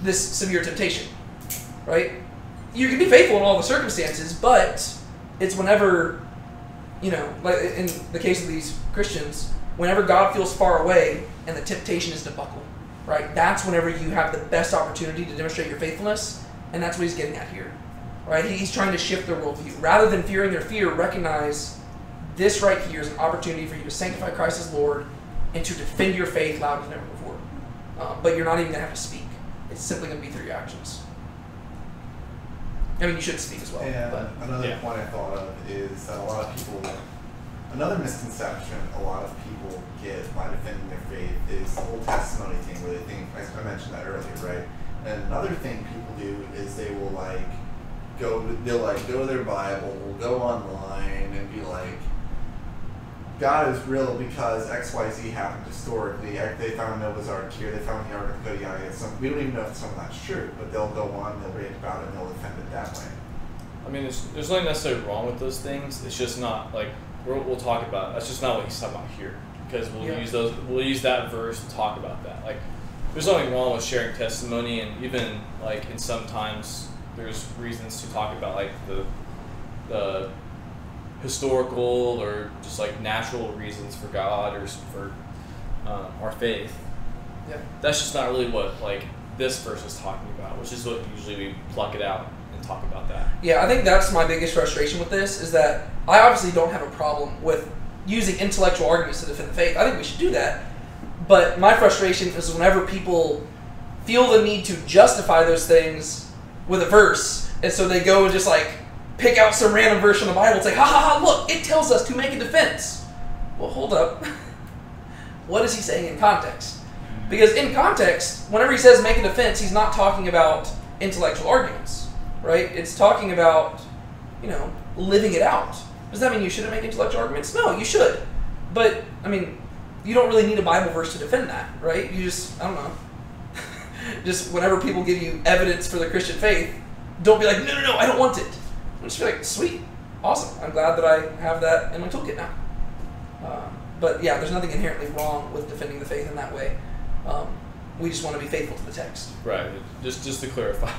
C: this severe temptation, right? You can be faithful in all the circumstances, but it's whenever, like in the case of these Christians, whenever God feels far away and the temptation is to buckle. Right? That's whenever you have the best opportunity to demonstrate your faithfulness, and that's what he's getting at here. Right? He's trying to shift their worldview. Rather than fearing their fear, recognize this right here is an opportunity for you to sanctify Christ as Lord and to defend your faith louder than ever before. But you're not even going to have to speak. It's simply going to be through your actions. I mean, you should speak as well.
D: And another point I thought of is that a lot of people, another misconception a lot of people get by defending their faith is the whole testimony thing, where they think, I mentioned that earlier, right? And another thing people do is they will go to their Bible, go online and be like, God is real because XYZ happened historically. They found Noah's Ark here, they found the Ark of the Codex. We don't even know if some of that's true, but they'll go on, they'll rant about it, and they'll defend it that way.
A: I mean, there's nothing necessarily wrong with those things. It's just not like we'll talk about it. That's just not what he's talking about here, because we'll use that verse to talk about that. Like, there's nothing wrong with sharing testimony, and even like in sometimes there's reasons to talk about like the historical or just like natural reasons for God or for our faith.
C: Yeah,
A: that's just not really what like this verse is talking about, which is what usually we pluck it out and talk about that.
C: Yeah, I think that's my biggest frustration with this, is that I obviously don't have a problem with using intellectual arguments to defend the faith. I think we should do that. But my frustration is whenever people feel the need to justify those things with a verse, and so they go and just like pick out some random verse from the Bible and say, ha ha ha, look, it tells us to make a defense. Well, hold up. What is he saying in context? Because in context, whenever he says make a defense, he's not talking about intellectual arguments, right? It's talking about, living it out. Does that mean you shouldn't make intellectual arguments? No, you should. But, I mean, you don't really need a Bible verse to defend that, right? You just, I don't know. Just whenever people give you evidence for the Christian faith, don't be like, no, I don't want it. Just be like, sweet, awesome. I'm glad that I have that in my toolkit now. But yeah, there's nothing inherently wrong with defending the faith in that way. We just want to be faithful to the text.
A: Right. Just to clarify,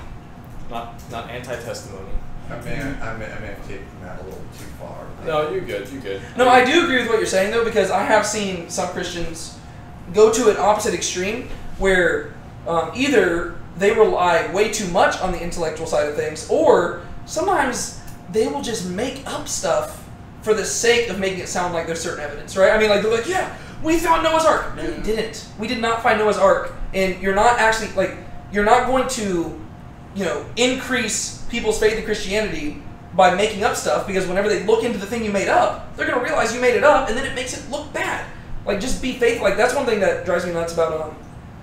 A: not anti-testimony.
D: I may have taken that a little too far.
A: No, you're good. You're good.
C: No, I do agree with what you're saying though, because I have seen some Christians go to an opposite extreme where either they rely way too much on the intellectual side of things, or sometimes they will just make up stuff for the sake of making it sound like there's certain evidence, right? I mean, like, they're like, yeah, we found Noah's Ark. No, we didn't. We did not find Noah's Ark. And you're not actually, like, you're not going to, increase people's faith in Christianity by making up stuff, because whenever they look into the thing you made up, they're going to realize you made it up, and then it makes it look bad. Like, just be faithful. Like, that's one thing that drives me nuts about,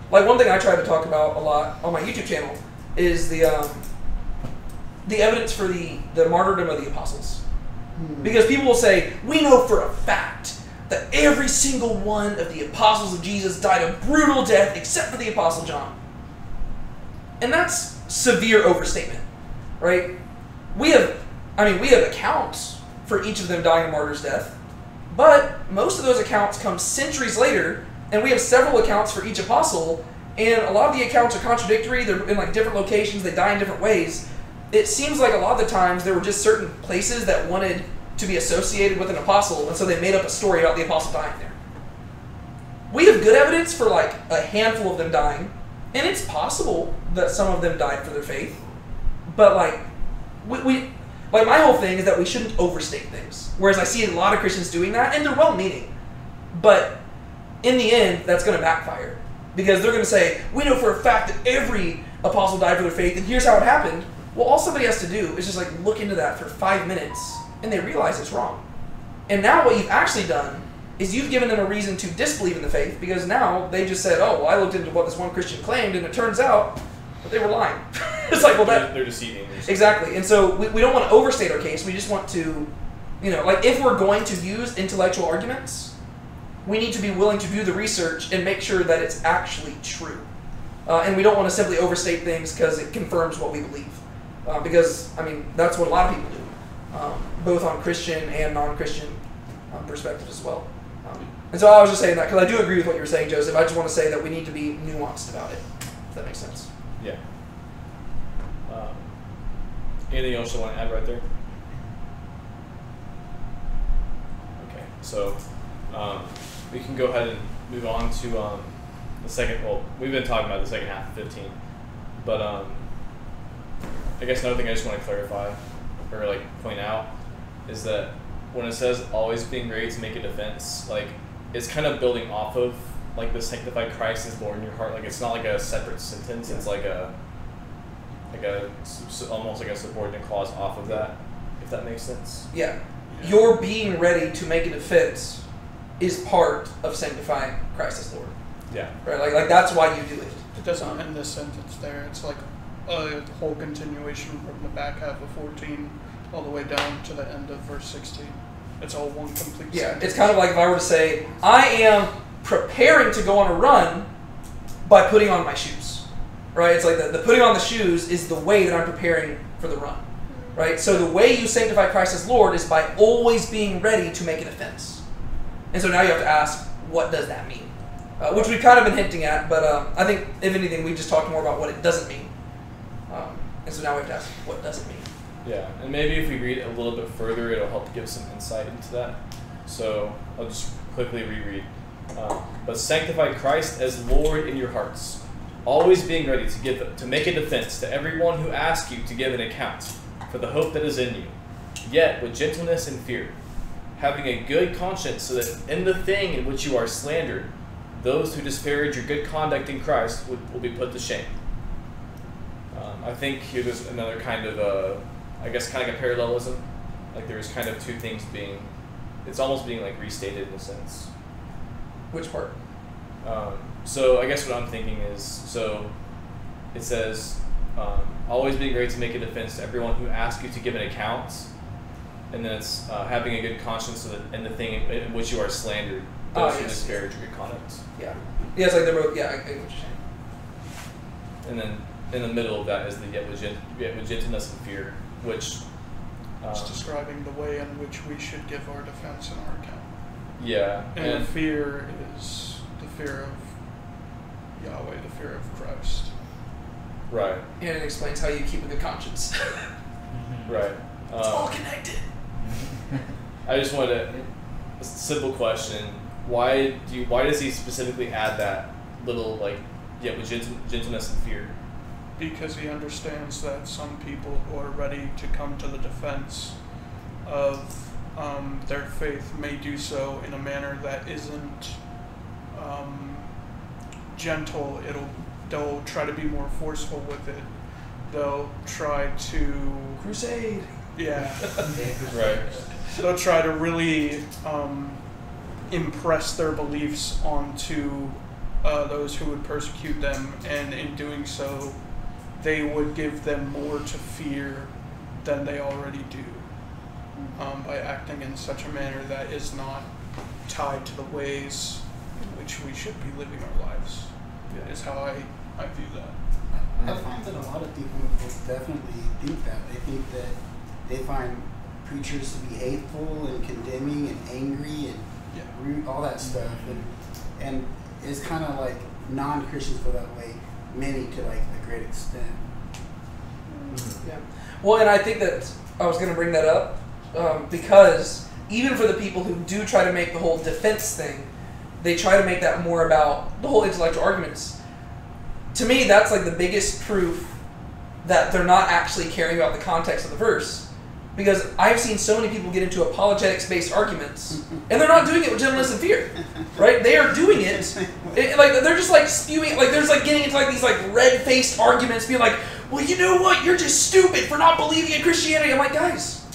C: one thing I try to talk about a lot on my YouTube channel is the evidence for the martyrdom of the apostles. Because people will say, we know for a fact that every single one of the apostles of Jesus died a brutal death except for the apostle John. And that's severe overstatement, right? We have accounts for each of them dying a martyr's death, but most of those accounts come centuries later, and we have several accounts for each apostle, and a lot of the accounts are contradictory. They're in like different locations, they die in different ways. It seems like a lot of the times there were just certain places that wanted to be associated with an apostle, and so they made up a story about the apostle dying there. We have good evidence for like a handful of them dying, and it's possible that some of them died for their faith, but like my whole thing is that we shouldn't overstate things. Whereas I see a lot of Christians doing that, and they're well-meaning, but in the end, that's going to backfire, because they're going to say, we know for a fact that every apostle died for their faith, and here's how it happened. Well, all somebody has to do is just like look into that for 5 minutes, and they realize it's wrong. And now what you've actually done is you've given them a reason to disbelieve in the faith, because now they just said, oh, well, I looked into what this one Christian claimed, and it turns out that they were lying. It's like, well,
A: they're deceiving.
C: Exactly. And so we don't want to overstate our case. We just want to, like, if we're going to use intellectual arguments, we need to be willing to do the research and make sure that it's actually true. And we don't want to simply overstate things because it confirms what we believe. Because, I mean, that's what a lot of people do, both on Christian and non-Christian perspective as well. And so I was just saying that because I do agree with what you were saying, Joseph. I just want to say that we need to be nuanced about it, if that makes sense.
A: Yeah. Anything else you want to add right there? Okay, so we can go ahead and move on to the second. Well, we've been talking about the second half of 15, but I guess another thing I just want to clarify or like point out is that when it says always being ready to make a defense, like it's kind of building off of like the sanctified Christ is Lord in your heart. Like it's not like a separate sentence. It's like almost like a subordinate clause off of that, if that makes sense.
C: Yeah. Your being ready to make a defense is part of sanctifying Christ as Lord.
A: Yeah.
C: Right. Like that's why you do it.
B: It doesn't end this sentence there. It's like a whole continuation from the back half of 14 all the way down to the end of verse 16. It's all one complete sentence.
C: It's kind of like if I were to say, I am preparing to go on a run by putting on my shoes. Right? It's like the putting on the shoes is the way that I'm preparing for the run. Right? So the way you sanctify Christ as Lord is by always being ready to make a defense. And so now you have to ask, what does that mean? Which we've kind of been hinting at, but I think, if anything, we just talked more about what it doesn't mean. And so now we have to ask, what does it mean?
A: Yeah, and maybe if we read it a little bit further, it'll help give some insight into that. So I'll just quickly reread. But sanctify Christ as Lord in your hearts, always being ready to make a defense to everyone who asks you to give an account for the hope that is in you, yet with gentleness and fear, having a good conscience, so that in the thing in which you are slandered, those who disparage your good conduct in Christ will be put to shame. I think here there's another kind of, I guess kind of like a parallelism. Like there's kind of two things it's almost being like restated in a sense.
C: Which part?
A: So I guess what I'm thinking is, so it says, always being ready to make a defense to everyone who asks you to give an account. and then it's having a good conscience in the thing in which you are slandered. Those who disparage your good conduct.
C: Yeah. Yeah, it's like they're both. Yeah, I get what you're saying.
A: And then in the middle of that is the yet with gentleness and fear, which
B: it's describing the way in which we should give our defense and our account.
A: Yeah.
B: And the fear is the fear of Yahweh, the fear of Christ.
A: Right.
C: And it explains how you keep a good conscience.
A: Right.
C: It's all connected.
A: I just wanted a simple question. Why does he specifically add that little, like, yet with gentleness and fear?
B: Because he understands that some people who are ready to come to the defense of their faith may do so in a manner that isn't gentle. They'll try to be more forceful with it. They'll try to
C: Crusade.
B: Yeah.
A: Right.
B: They'll try to really impress their beliefs onto those who would persecute them, and in doing so, they would give them more to fear than they already do, by acting in such a manner that is not tied to the ways in which we should be living our lives.
A: Yeah.
B: Is how I view that.
G: I find that a lot of people will definitely think that. They think that they find preachers to be hateful and condemning and angry and rude, all that stuff, and it's kind of like non-Christians feel that way, many to like a great extent.
C: Yeah. Well, and I think that I was going to bring that up because even for the people who do try to make the whole defense thing, they try to make that more about the whole intellectual arguments. To me, that's like the biggest proof that they're not actually caring about the context of the verse. Because I've seen so many people get into apologetics-based arguments, and they're not doing it with gentleness and fear, right? They are doing it, like they're just like spewing, like they're just like getting into like these like red-faced arguments, being like, "Well, you know what? You're just stupid for not believing in Christianity." I'm like, guys,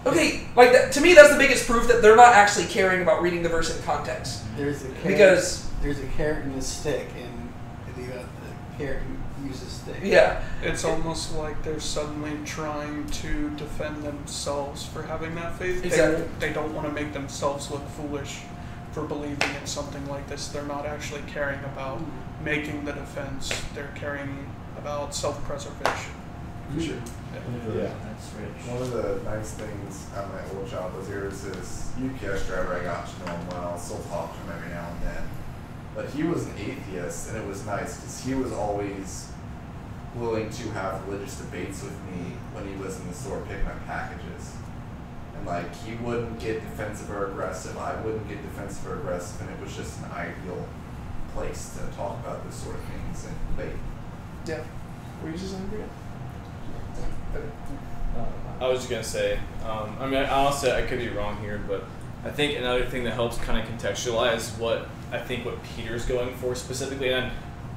C: okay, like that, to me, that's the biggest proof that they're not actually caring about reading the verse in context.
G: There's a carrot and a stick, and the carrot uses stick.
C: Yeah,
B: it's almost like they're suddenly trying to defend themselves for having that faith.
C: Exactly.
B: They don't want to make themselves look foolish for believing in something like this. They're not actually caring about making the defense. They're caring about self-preservation.
D: For sure.
A: Yeah.
E: That's rich.
D: One of the nice things at my old job was there was this UPS driver. I got to know him well, still talk to him every now and then. But he was an atheist, and it was nice because he was always willing to have religious debates with me when he was in the store picking up packages. And like, he wouldn't get defensive or aggressive, I wouldn't get defensive or aggressive, and it was just an ideal place to talk about this sort of things and debate.
C: yeah. Were you just angry?
A: I was just gonna say, I mean, honestly, I could be wrong here, but I think another thing that helps kind of contextualize what Peter's going for specifically, and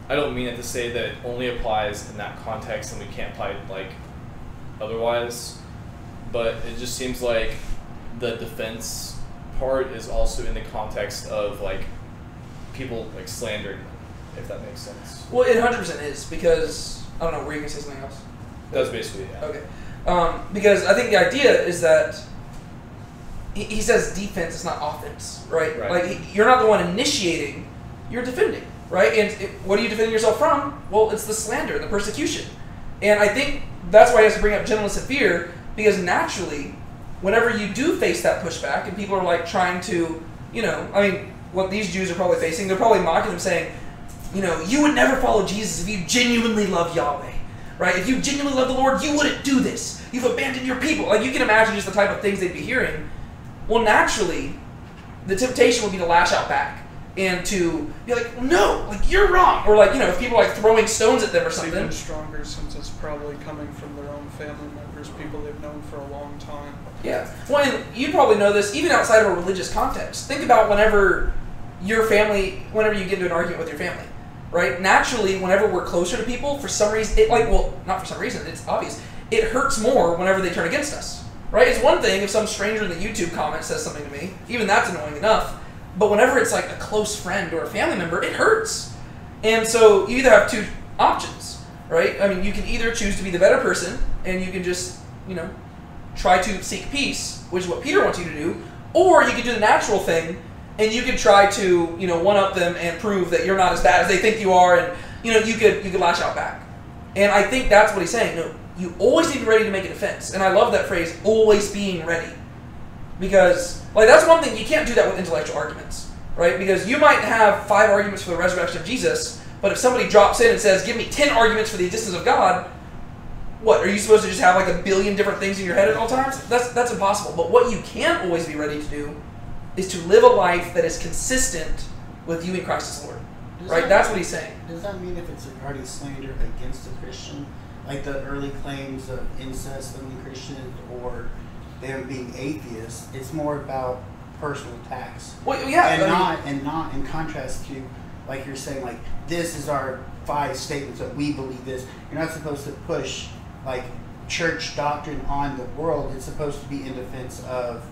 A: I don't mean it to say that it only applies in that context and we can't apply it like otherwise, but it just seems like the defense part is also in the context of like people like slandering them, if that makes sense.
C: Well, it 100% is, because I don't know, were you gonna say something else?
A: That's basically it.
C: Okay. Because I think the idea is that he says defense is not offense, right?
A: Right.
C: Like, you're not the one initiating, you're defending, right? And what are you defending yourself from? Well, it's the slander, the persecution. And I think that's why he has to bring up gentleness and fear, because naturally, whenever you do face that pushback, and people are like trying to, you know, I mean, what these Jews are probably facing, they're probably mocking them, saying, you know, you would never follow Jesus if you genuinely love Yahweh. Right? If you genuinely love the Lord, you wouldn't do this. You've abandoned your people. Like, you can imagine just the type of things they'd be hearing. Well, naturally, the temptation would be to lash out back and to be like, no, like, you're wrong. Or like, you know, if people are like throwing stones at them or
B: It's
C: something.
B: even stronger since it's probably coming from their own family members, people they've known for a long time.
C: Yeah. Well, and you probably know this even outside of a religious context. Think about whenever you get into an argument with your family. Right? Naturally, whenever we're closer to people, for some reason, not for some reason, it's obvious, it hurts more whenever they turn against us. Right? It's one thing if some stranger in the YouTube comment says something to me, even that's annoying enough, but whenever it's like a close friend or a family member, it hurts. And so you either have two options, right? I mean, you can either choose to be the better person, and you can just, you know, try to seek peace, which is what Peter wants you to do, or you could do the natural thing, and you could try to, one-up them and prove that you're not as bad as they think you are, and, you could lash out back. And I think that's what he's saying. No, you always need to be ready to make a defense. And I love that phrase, always being ready. Because, that's one thing, you can't do that with intellectual arguments, right? Because you might have 5 arguments for the resurrection of Jesus, but if somebody drops in and says, give me 10 arguments for the existence of God, what, are you supposed to just have a billion different things in your head at all times? That's impossible. But what you can always be ready to do is to live a life that is consistent with viewing Christ as Lord. Right? That's what he's saying.
G: Does that mean if it's regarding slander against a Christian, like the early claims of incest among Christians or them being atheists, it's more about personal attacks?
C: Well, yeah.
G: And not in contrast to, like you're saying, this is our 5 statements that we believe this. You're not supposed to push church doctrine on the world. It's supposed to be in defense of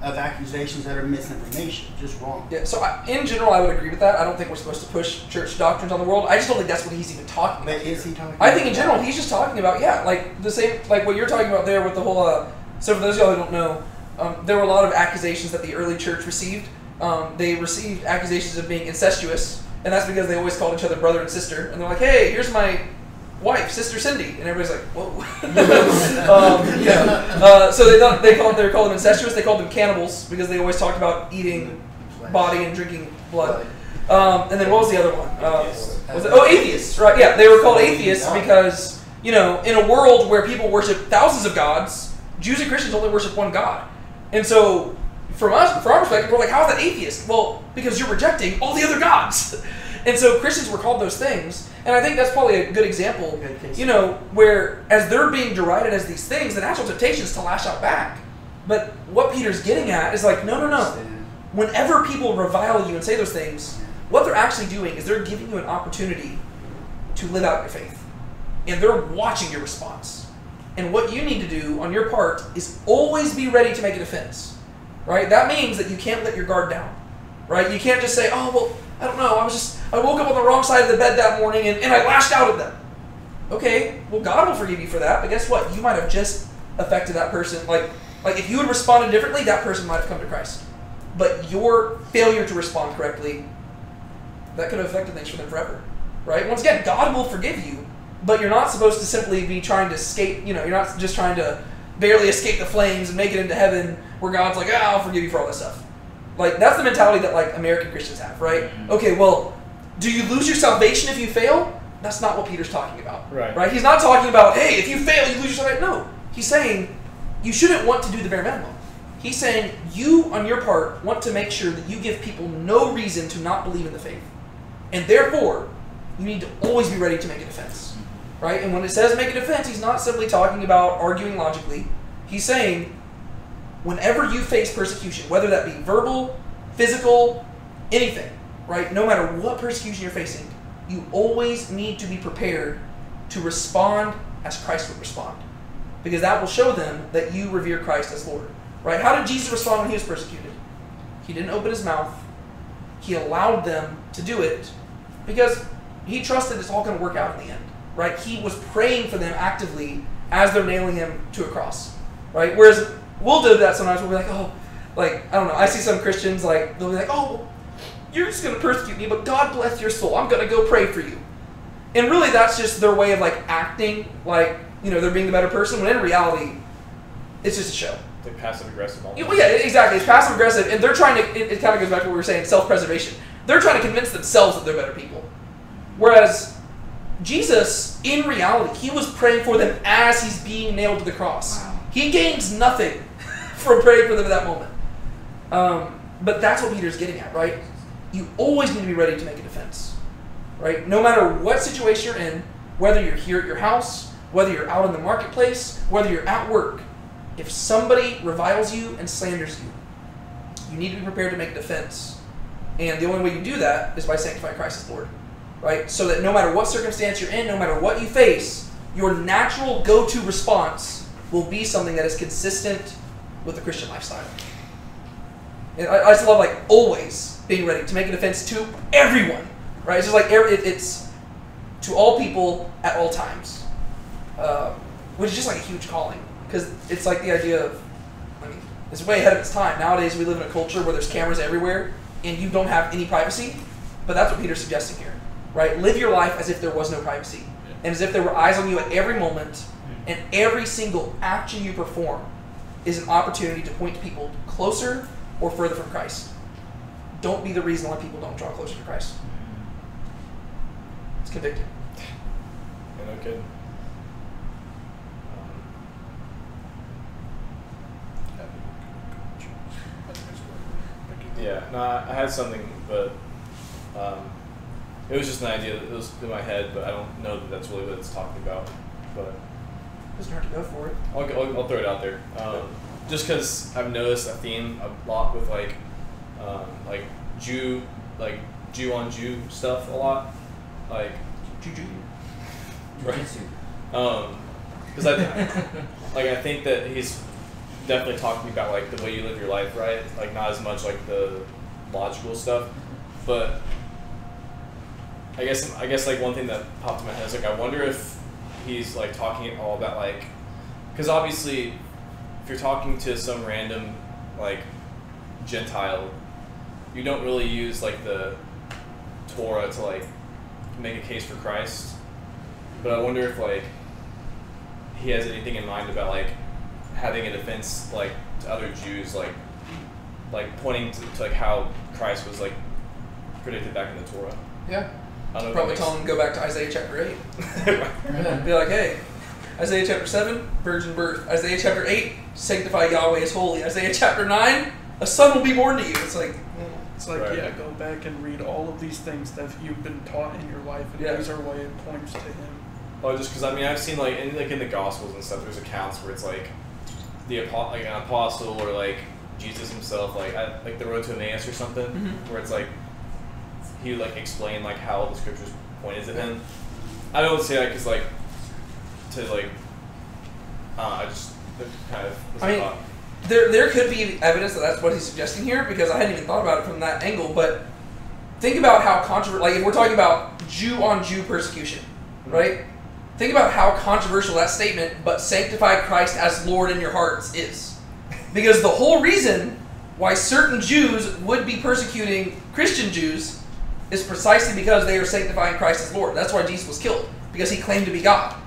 G: accusations that are misinformation, just wrong.
C: Yeah, so in general, I would agree with that. I don't think we're supposed to push church doctrines on the world. I just don't think that's what he's even talking about.
G: But is he talking
C: I think in general, he's just talking about, the same, what you're talking about there with the whole, so for those of y'all who don't know, there were a lot of accusations that the early church received. They received accusations of being incestuous, and that's because they always called each other brother and sister, and they're like, hey, here's my wife, Sister Cindy, and everybody's like, whoa. So they called them incestuous. They called them cannibals because they always talked about eating body and drinking blood. And then what was the other one? Atheists, right? Yeah, they were called atheists because in a world where people worship thousands of gods, Jews and Christians only worship one God, and so from our perspective, we're like, how is that atheist? Well, because you're rejecting all the other gods. And so Christians were called those things. And I think that's probably a good example, where as they're being derided as these things, the natural temptation is to lash out back. But what Peter's getting at is no. Whenever people revile you and say those things, what they're actually doing is they're giving you an opportunity to live out your faith. And they're watching your response. And what you need to do on your part is always be ready to make a defense. Right? That means that you can't let your guard down. Right? You can't just say, oh, well, I don't know, I woke up on the wrong side of the bed that morning and I lashed out at them. Okay, well, God will forgive you for that, but guess what? You might have just affected that person. Like if you had responded differently, that person might have come to Christ. But your failure to respond correctly, that could have affected things for them forever. Right? Once again, God will forgive you, but you're not supposed to simply be trying to escape, you're not just trying to barely escape the flames and make it into heaven where God's like, I'll forgive you for all this stuff. That's the mentality that American Christians have, right? Okay, well, do you lose your salvation if you fail? That's not what Peter's talking about. Right? He's not talking about, hey, if you fail, you lose your salvation. No. He's saying you shouldn't want to do the bare minimum. He's saying you, on your part, want to make sure that you give people no reason to not believe in the faith. And therefore, you need to always be ready to make a defense. Right? And when it says make a defense, he's not simply talking about arguing logically. He's saying whenever you face persecution, whether that be verbal, physical, anything, right? No matter what persecution you're facing, you always need to be prepared to respond as Christ would respond. Because that will show them that you revere Christ as Lord. Right? How did Jesus respond when he was persecuted? He didn't open his mouth. He allowed them to do it because he trusted it's all going to work out in the end. Right? He was praying for them actively as they're nailing him to a cross. Right? Whereas we'll do that sometimes. We'll be like, I don't know. I see some Christians, they'll be like, oh, you're just going to persecute me, but God bless your soul. I'm going to go pray for you. And really, that's just their way of acting they're being the better person, when in reality, it's just a show.
A: It's passive aggressive.
C: Well, yeah, exactly. It's passive aggressive, and they're trying to. It kind of goes back to what we were saying, self-preservation. They're trying to convince themselves that they're better people, whereas Jesus, in reality, he was praying for them as he's being nailed to the cross.
G: Wow.
C: He gains nothing from praying for them at that moment. But that's what Peter's getting at, right? You always need to be ready to make a defense, right? No matter what situation you're in, whether you're here at your house, whether you're out in the marketplace, whether you're at work, if somebody reviles you and slanders you, you need to be prepared to make a defense. And the only way you do that is by sanctifying Christ as Lord, right? So that no matter what circumstance you're in, no matter what you face, your natural go-to response will be something that is consistent with the Christian lifestyle. And I just love always being ready to make a defense to everyone, right? It's just it's to all people at all times, which is just a huge calling. because it's like the idea of, I mean, it's way ahead of its time. Nowadays we live in a culture where there's cameras everywhere and you don't have any privacy, but that's what Peter's suggesting here, right? Live your life as if there was no privacy, and as if there were eyes on you at every moment, and every single action you perform is an opportunity to point people closer or further from Christ. Don't be the reason why people don't draw closer to Christ. It's convicting.
A: Yeah, no kidding. Yeah, no, I had something, but it was just an idea that was in my head, but I don't know that that's really what it's talking about. But
C: It doesn't hurt to go for it.
A: I'll throw it out there. Just because I've noticed a theme a lot with like Jew on Jew stuff a lot, like
C: Juju.
A: right. Because I think that he's definitely talking about like the way you live your life, right? Like not as much like the logical stuff, but I guess like one thing that popped in my head is like I wonder if he's like talking all about like, because obviously if you're talking to some random like Gentile, you don't really use like the Torah to like make a case for Christ, but I wonder if like he has anything in mind about like having a defense like to other Jews, like pointing to like how Christ was like predicted back in the Torah.
C: Yeah.
A: I don't know.
C: Probably tell them to go back to Isaiah chapter 8. Be like, hey, Isaiah chapter 7, virgin birth. Isaiah chapter 8, sanctify Yahweh is holy. Isaiah chapter 9, a son will be born to you. It's like,
A: Right.
B: yeah, go back and read all of these things that you've been taught in your life, and these are why it points to him.
A: Oh, just because I mean I've seen like in the Gospels and stuff, there's accounts where it's like like an apostle or like Jesus himself, like like the road to Emmaus or something, where it's like he would like explain like how the scriptures pointed to him. I don't say that because like to like I just kind of was a thought.
C: There could be evidence that that's what he's suggesting here, because I hadn't even thought about it from that angle. But think about how controversial, like if we're talking about Jew on Jew persecution, right? Think about how controversial that statement, but sanctify Christ as Lord in your hearts, is. Because the whole reason why certain Jews would be persecuting Christian Jews is precisely because they are sanctifying Christ as Lord. That's why Jesus was killed, because he claimed to be God,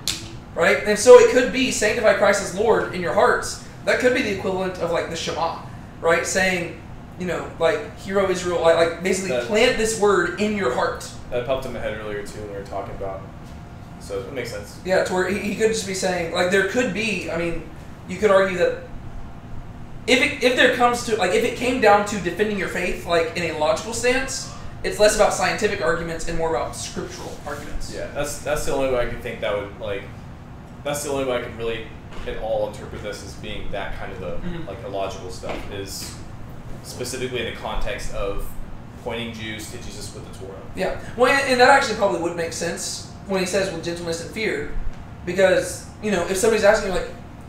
C: right? And so it could be sanctify Christ as Lord in your hearts. That could be the equivalent of like the Shema, right? Saying, you know, like, Hear, O Israel, like basically plant this word in your heart.
A: That popped in my head earlier too when we were talking about. So it makes sense.
C: Yeah, to where he could just be saying, like, there could be, I mean, you could argue that if there comes to, like, if it came down to defending your faith, like, in a logical stance, it's less about scientific arguments and more about scriptural arguments.
A: Yeah, that's the only way I could think that would, like, that's the only way I could really at all interpret this as being that kind of like a logical stuff, is specifically in the context of pointing Jews to Jesus with the Torah. Yeah,
C: well, and that actually probably would make sense when he says with gentleness and fear, because, you know, if somebody's asking you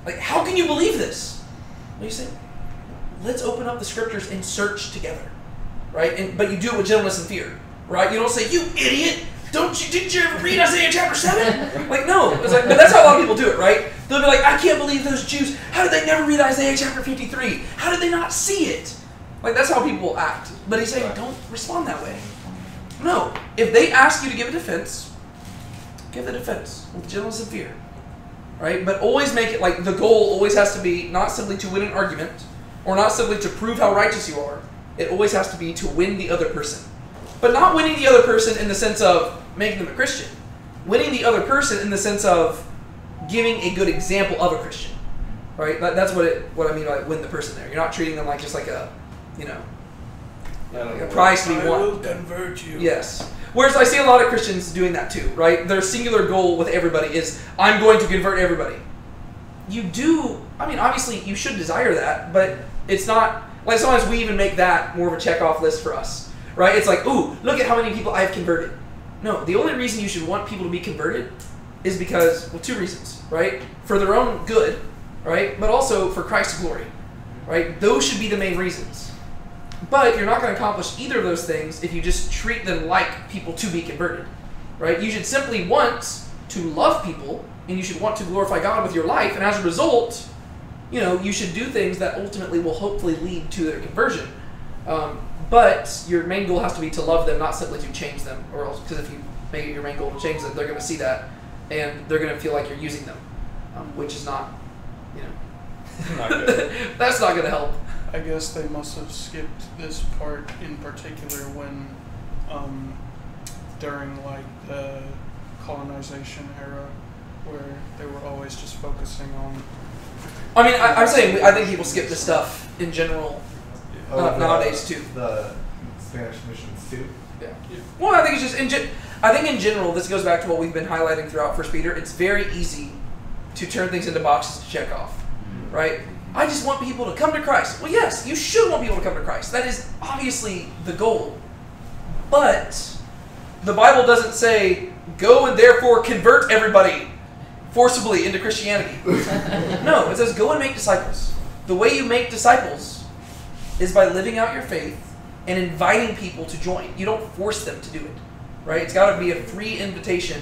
C: like how can you believe this? Well, you say, let's open up the scriptures and search together, right? But you do it with gentleness and fear, right? You don't say, you idiot, didn't you ever read Isaiah chapter 7? Like, no, it's like, but that's how a lot of people do it, right? They'll be like, I can't believe those Jews, how did they never read Isaiah chapter 53? How did they not see it? Like, that's how people act. But he's saying, don't respond that way. No, if they ask you to give a defense, give the defense with gentleness and fear, right? But always make it, like, the goal always has to be not simply to win an argument, or not simply to prove how righteous you are. It always has to be to win the other person. But not winning the other person in the sense of making them a Christian. Winning the other person in the sense of giving a good example of a Christian, right? That's what I mean by like, win the person there. You're not treating them like just like a, you know, like a prize to be won.
B: I will convert you.
C: Yes. Whereas I see a lot of Christians doing that too, right? Their singular goal with everybody is, I'm going to convert everybody. You do, I mean, obviously you should desire that, but it's not, like sometimes we even make that more of a check-off list for us, right? It's like, ooh, look at how many people I've converted. No, the only reason you should want people to be converted is because, well, two reasons, right? For their own good, right? But also for Christ's glory, right? Those should be the main reasons. But you're not going to accomplish either of those things if you just treat them like people to be converted, right? You should simply want to love people, and you should want to glorify God with your life, and as a result, you should do things that ultimately will hopefully lead to their conversion. But your main goal has to be to love them, not simply to change them. Or else, because if you make it your main goal to change them, they're going to see that, and they're going to feel like you're using them, which is not,
A: Not good.
C: that's not going to help.
B: I guess they must have skipped this part in particular when, during like the colonization era, where they were always just focusing on.
C: I mean, I'm saying I think people skip this stuff in general nowadays too.
D: The Spanish missions too.
C: Yeah. Well, I think it's just I think in general this goes back to what we've been highlighting throughout 1 Peter. It's very easy to turn things into boxes to check off, right? I just want people to come to Christ. Well, yes, you should want people to come to Christ. That is obviously the goal. But the Bible doesn't say, go and therefore convert everybody forcibly into Christianity. No, it says, go and make disciples. The way you make disciples is by living out your faith and inviting people to join. You don't force them to do it, right? It's got to be a free invitation.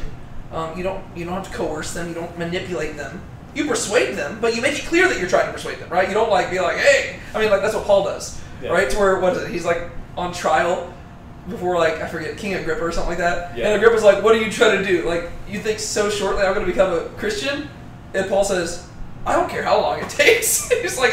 C: You don't have to coerce them. You don't manipulate them. You persuade them, but you make it clear that you're trying to persuade them, right? You don't be like, hey, I mean, like that's what Paul does, right? To where, what is it? He's like on trial before, like, I forget, King Agrippa or something like that. Yeah. And Agrippa's like, what are you trying to do? Like, you think so shortly I'm going to become a Christian? And Paul says, I don't care how long it takes. He's like,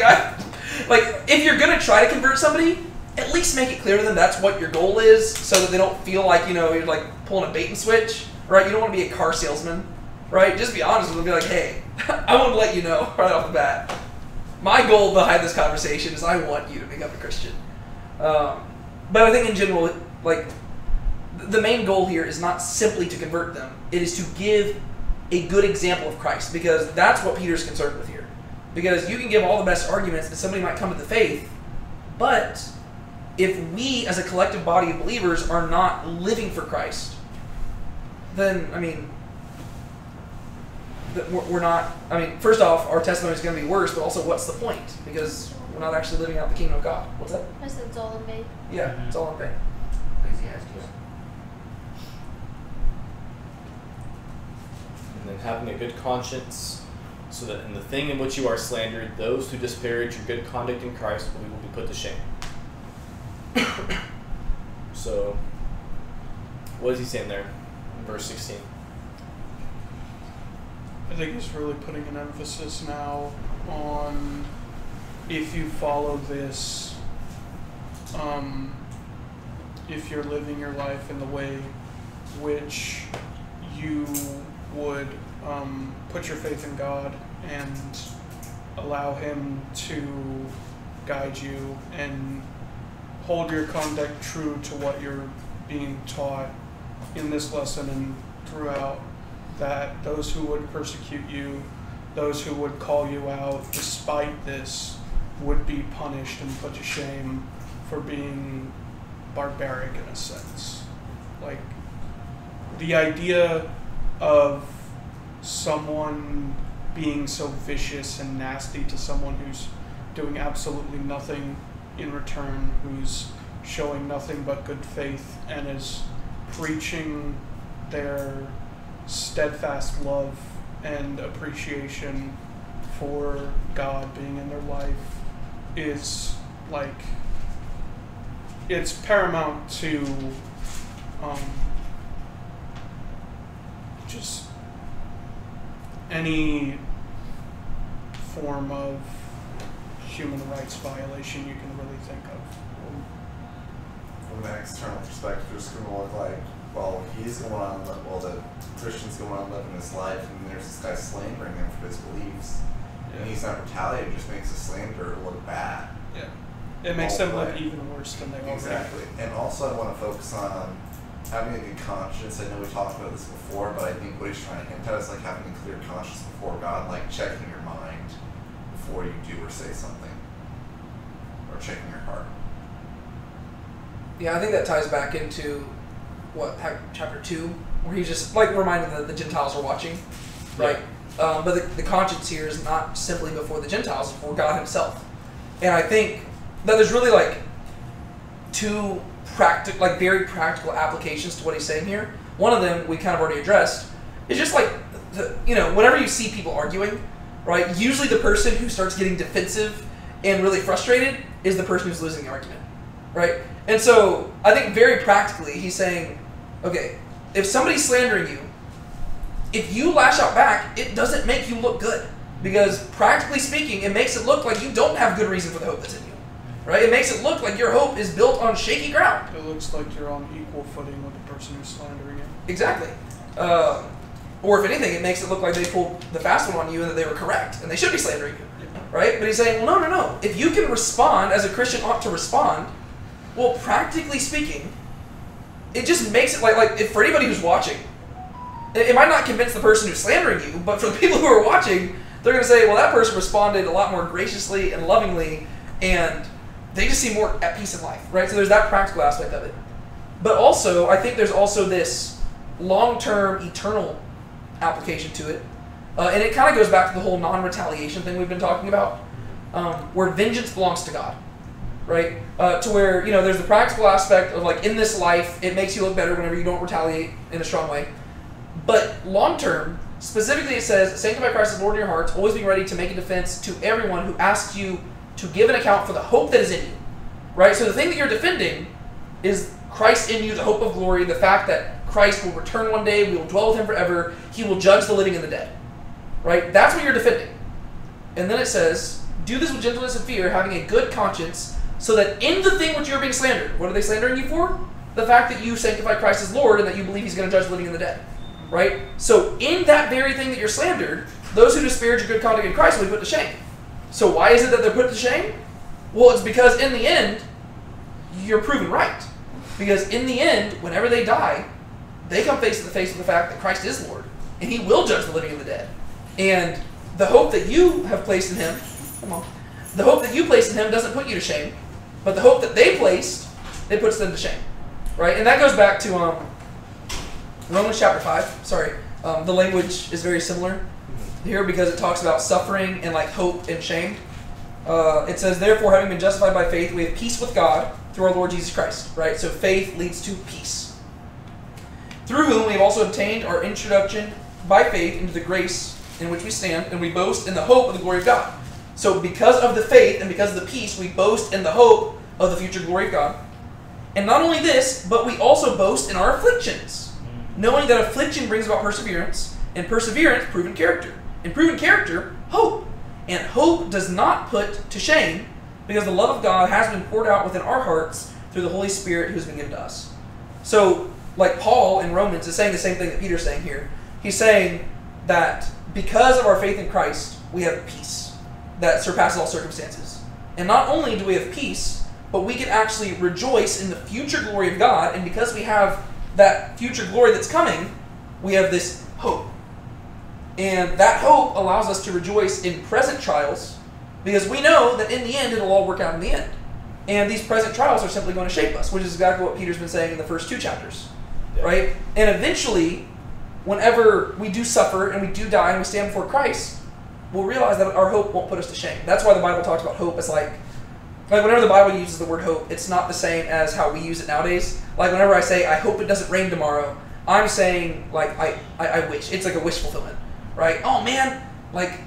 C: if you're going to try to convert somebody, at least make it clear to them that's what your goal is, so that they don't feel like, you're like pulling a bait and switch, right? You don't want to be a car salesman, right? Just be honest with them. Be like, hey, I want to let you know right off the bat. My goal behind this conversation is I want you to become a Christian. But I think in general, like, the main goal here is not simply to convert them. It is to give a good example of Christ, because that's what Peter's concerned with here. Because you can give all the best arguments and somebody might come to the faith, but if we as a collective body of believers are not living for Christ, then, I mean, we're not, I mean, first off, our testimony is going to be worse, but also what's the point? Because we're not actually living out the kingdom of God. What's that?
F: I said it's all in vain.
C: Yeah, it's all in vain.
A: And then having a good conscience, so that in the thing in which you are slandered, those who disparage your good conduct in Christ will be put to shame. So, what is he saying there in verse 16?
B: I think he's really putting an emphasis now on, if you follow this, if you're living your life in the way which you would put your faith in God and allow Him to guide you and hold your conduct true to what you're being taught in this lesson and throughout, that those who would persecute you, those who would call you out despite this, would be punished and put to shame for being barbaric in a sense. Like, the idea of someone being so vicious and nasty to someone who's doing absolutely nothing in return, who's showing nothing but good faith and is preaching their steadfast love and appreciation for God being in their life, is like, it's paramount to just any form of human rights violation you can really think of.
D: From an external perspective, it's going to look like, well, he's going on, well, the Christian's going on living his life, and there's this guy slandering him for his beliefs. Yeah. And he's not retaliating, just makes the slander look bad.
B: Yeah. It makes them look even worse than they already.
D: Exactly. And also I want to focus on having a good conscience. I know we talked about this before, but I think what he's trying to hint at is like having a clear conscience before God, like checking your mind before you do or say something, or checking your heart.
C: Yeah, I think that ties back into chapter 2, where he's just like reminding that the Gentiles are watching, right? Yeah. But the conscience here is not simply before the Gentiles, before God Himself. And I think that there's really like two very practical applications to what he's saying here. One of them we kind of already addressed. It's just like, whenever you see people arguing, right? Usually the person who starts getting defensive and really frustrated is the person who's losing the argument, right? And so I think very practically he's saying, okay, if somebody's slandering you, if you lash out back, it doesn't make you look good. Because practically speaking, it makes it look like you don't have good reason for the hope that's in you, right? It makes it look like your hope is built on shaky ground.
B: It looks like you're on equal footing with the person who's slandering you.
C: Exactly. Or if anything, it makes it look like they pulled the fast one on you and that they were correct, and they should be slandering you, right? But he's saying, well, no. If you can respond as a Christian ought to respond, well, practically speaking, it just makes it like if for anybody who's watching, it might not convince the person who's slandering you, but for the people who are watching, they're going to say, well, that person responded a lot more graciously and lovingly, and they just seem more at peace in life, right? So there's that practical aspect of it. But also, I think there's also this long-term, eternal application to it. And it kind of goes back to the whole non-retaliation thing we've been talking about, where vengeance belongs to God, right? To where, there's the practical aspect of, like, in this life, it makes you look better whenever you don't retaliate in a strong way. But long-term, specifically it says, sanctify Christ as Lord in your hearts, always being ready to make a defense to everyone who asks you to give an account for the hope that is in you, right? So the thing that you're defending is Christ in you, the hope of glory, the fact that Christ will return one day, we will dwell with him forever, he will judge the living and the dead, right? That's what you're defending. And then it says, do this with gentleness and fear, having a good conscience, so that in the thing which you're being slandered, what are they slandering you for? The fact that you sanctify Christ as Lord and that you believe he's going to judge the living and the dead, right? So in that very thing that you're slandered, those who disparage your good conduct in Christ will be put to shame. So why is it that they're put to shame? Well, it's because in the end, you're proven right. Because in the end, whenever they die, they come face to face with the fact that Christ is Lord, and he will judge the living and the dead. And the hope that you have placed in him, the hope that you placed in him doesn't put you to shame, but the hope that they placed, it puts them to shame, right? And that goes back to Romans chapter 5. Sorry, the language is very similar here because it talks about suffering and like hope and shame. It says, therefore, having been justified by faith, we have peace with God through our Lord Jesus Christ, right? So faith leads to peace. Through whom we have also obtained our introduction by faith into the grace in which we stand, and we boast in the hope of the glory of God. So because of the faith and because of the peace, we boast in the hope of the future glory of God. And not only this, but we also boast in our afflictions, knowing that affliction brings about perseverance, and perseverance, proven character. And proven character, hope. And hope does not put to shame, because the love of God has been poured out within our hearts through the Holy Spirit who has been given to us. So, like Paul in Romans is saying the same thing that Peter's saying here. He's saying that because of our faith in Christ, we have peace that surpasses all circumstances. And not only do we have peace, but we can actually rejoice in the future glory of God. And because we have that future glory that's coming, we have this hope. And that hope allows us to rejoice in present trials, because we know that in the end, it'll all work out in the end. And these present trials are simply going to shape us, which is exactly what Peter's been saying in the first 2 chapters. Yeah. Right? And eventually, whenever we do suffer and we do die and we stand before Christ, we'll realize that our hope won't put us to shame. That's why the Bible talks about hope as like whenever the Bible uses the word hope, it's not the same as how we use it nowadays. Like whenever I say, I hope it doesn't rain tomorrow, I'm saying, like, I wish. It's like a wish fulfillment. Right? Oh man, like,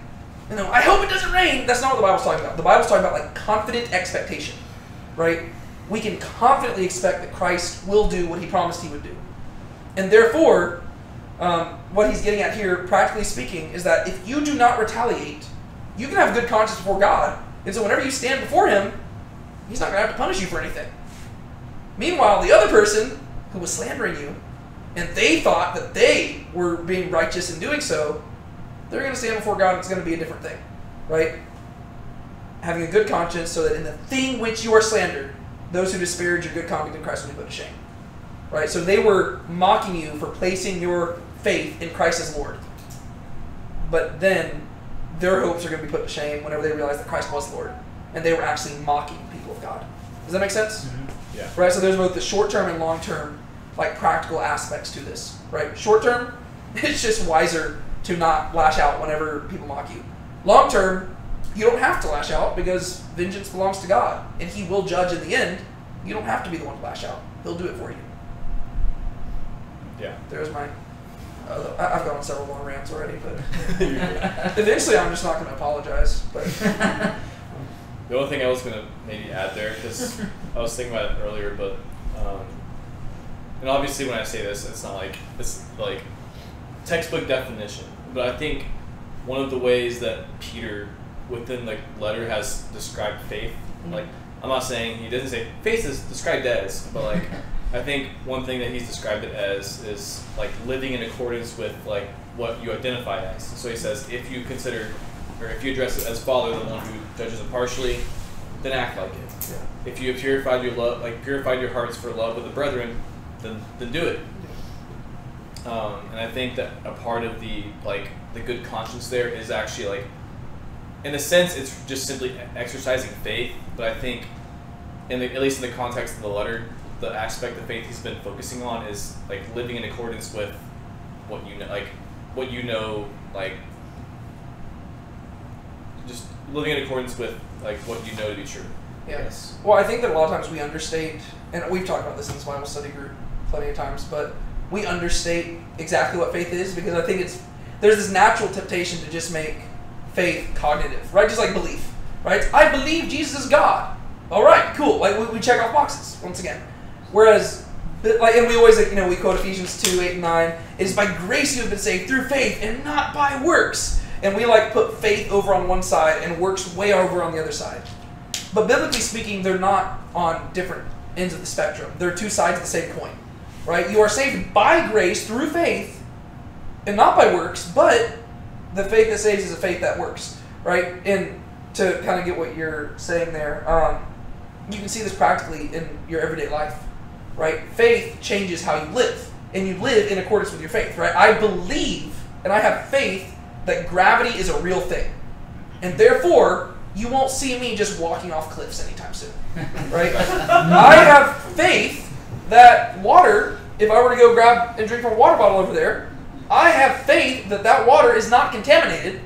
C: I hope it doesn't rain. That's not what the Bible's talking about. The Bible's talking about like confident expectation, right? We can confidently expect that Christ will do what he promised he would do. And therefore, what he's getting at here, practically speaking, is that if you do not retaliate, you can have a good conscience before God. And so whenever you stand before him, he's not going to have to punish you for anything. Meanwhile, the other person who was slandering you, and they thought that they were being righteous in doing so, they're going to stand before God and it's going to be a different thing, right? Having a good conscience so that in the thing which you are slandered, those who disparage your good conduct in Christ will be put to shame, right? So they were mocking you for placing your faith in Christ as Lord. But then their hopes are going to be put to shame whenever they realize that Christ was Lord. And they were actually mocking people of God. Does that make sense?
A: Mm-hmm. Yeah.
C: Right? So there's both the short-term and long-term, like practical aspects to this, right? Short-term, it's just wiser to not lash out whenever people mock you. Long-term, you don't have to lash out because vengeance belongs to God, and he will judge in the end. You don't have to be the one to lash out. He'll do it for you.
A: Yeah.
C: There's my I've gone on several long rants already, but eventually I'm just not going to apologize. But
A: the only thing I was going to maybe add there, because I was thinking about it earlier, but and obviously when I say this, it's not like it's like textbook definition, but I think one of the ways that Peter within the letter has described faith, like I'm not saying he doesn't say faith is described as, but like I think one thing that he's described it as is like living in accordance with like what you identify as. So he says, if you consider, or if you address it as Father, the one who judges impartially, then act like it. Yeah. If you have purified your love, like purified your hearts for love with the brethren, then do it. And I think that a part of the good conscience there is actually like, in a sense, it's just simply exercising faith. But I think, at least in the context of the letter, the aspect of faith he's been focusing on is like living in accordance with what you know, like just living in accordance with like what you know to be true.
C: Yes. Well, I think that a lot of times we understate, and we've talked about this in this Bible study group plenty of times, but we understate exactly what faith is, because I think there's this natural temptation to just make faith cognitive, right? Just like belief, right? I believe Jesus is God. All right, cool. Like we check off boxes once again. Whereas, like, and we always, we quote Ephesians 2:8 and 9. It is by grace you have been saved through faith, and not by works. And we put faith over on one side and works way over on the other side. But biblically speaking, they're not on different ends of the spectrum. They're two sides of the same coin, right? You are saved by grace through faith, and not by works. But the faith that saves is a faith that works, right? And to kind of get what you're saying there, you can see this practically in your everyday life, right? Faith changes how you live, and you live in accordance with your faith, right? I believe and I have faith that gravity is a real thing, and therefore you won't see me just walking off cliffs anytime soon, right? I have faith that water, if I were to go grab and drink from a water bottle over there, I have faith that that water is not contaminated,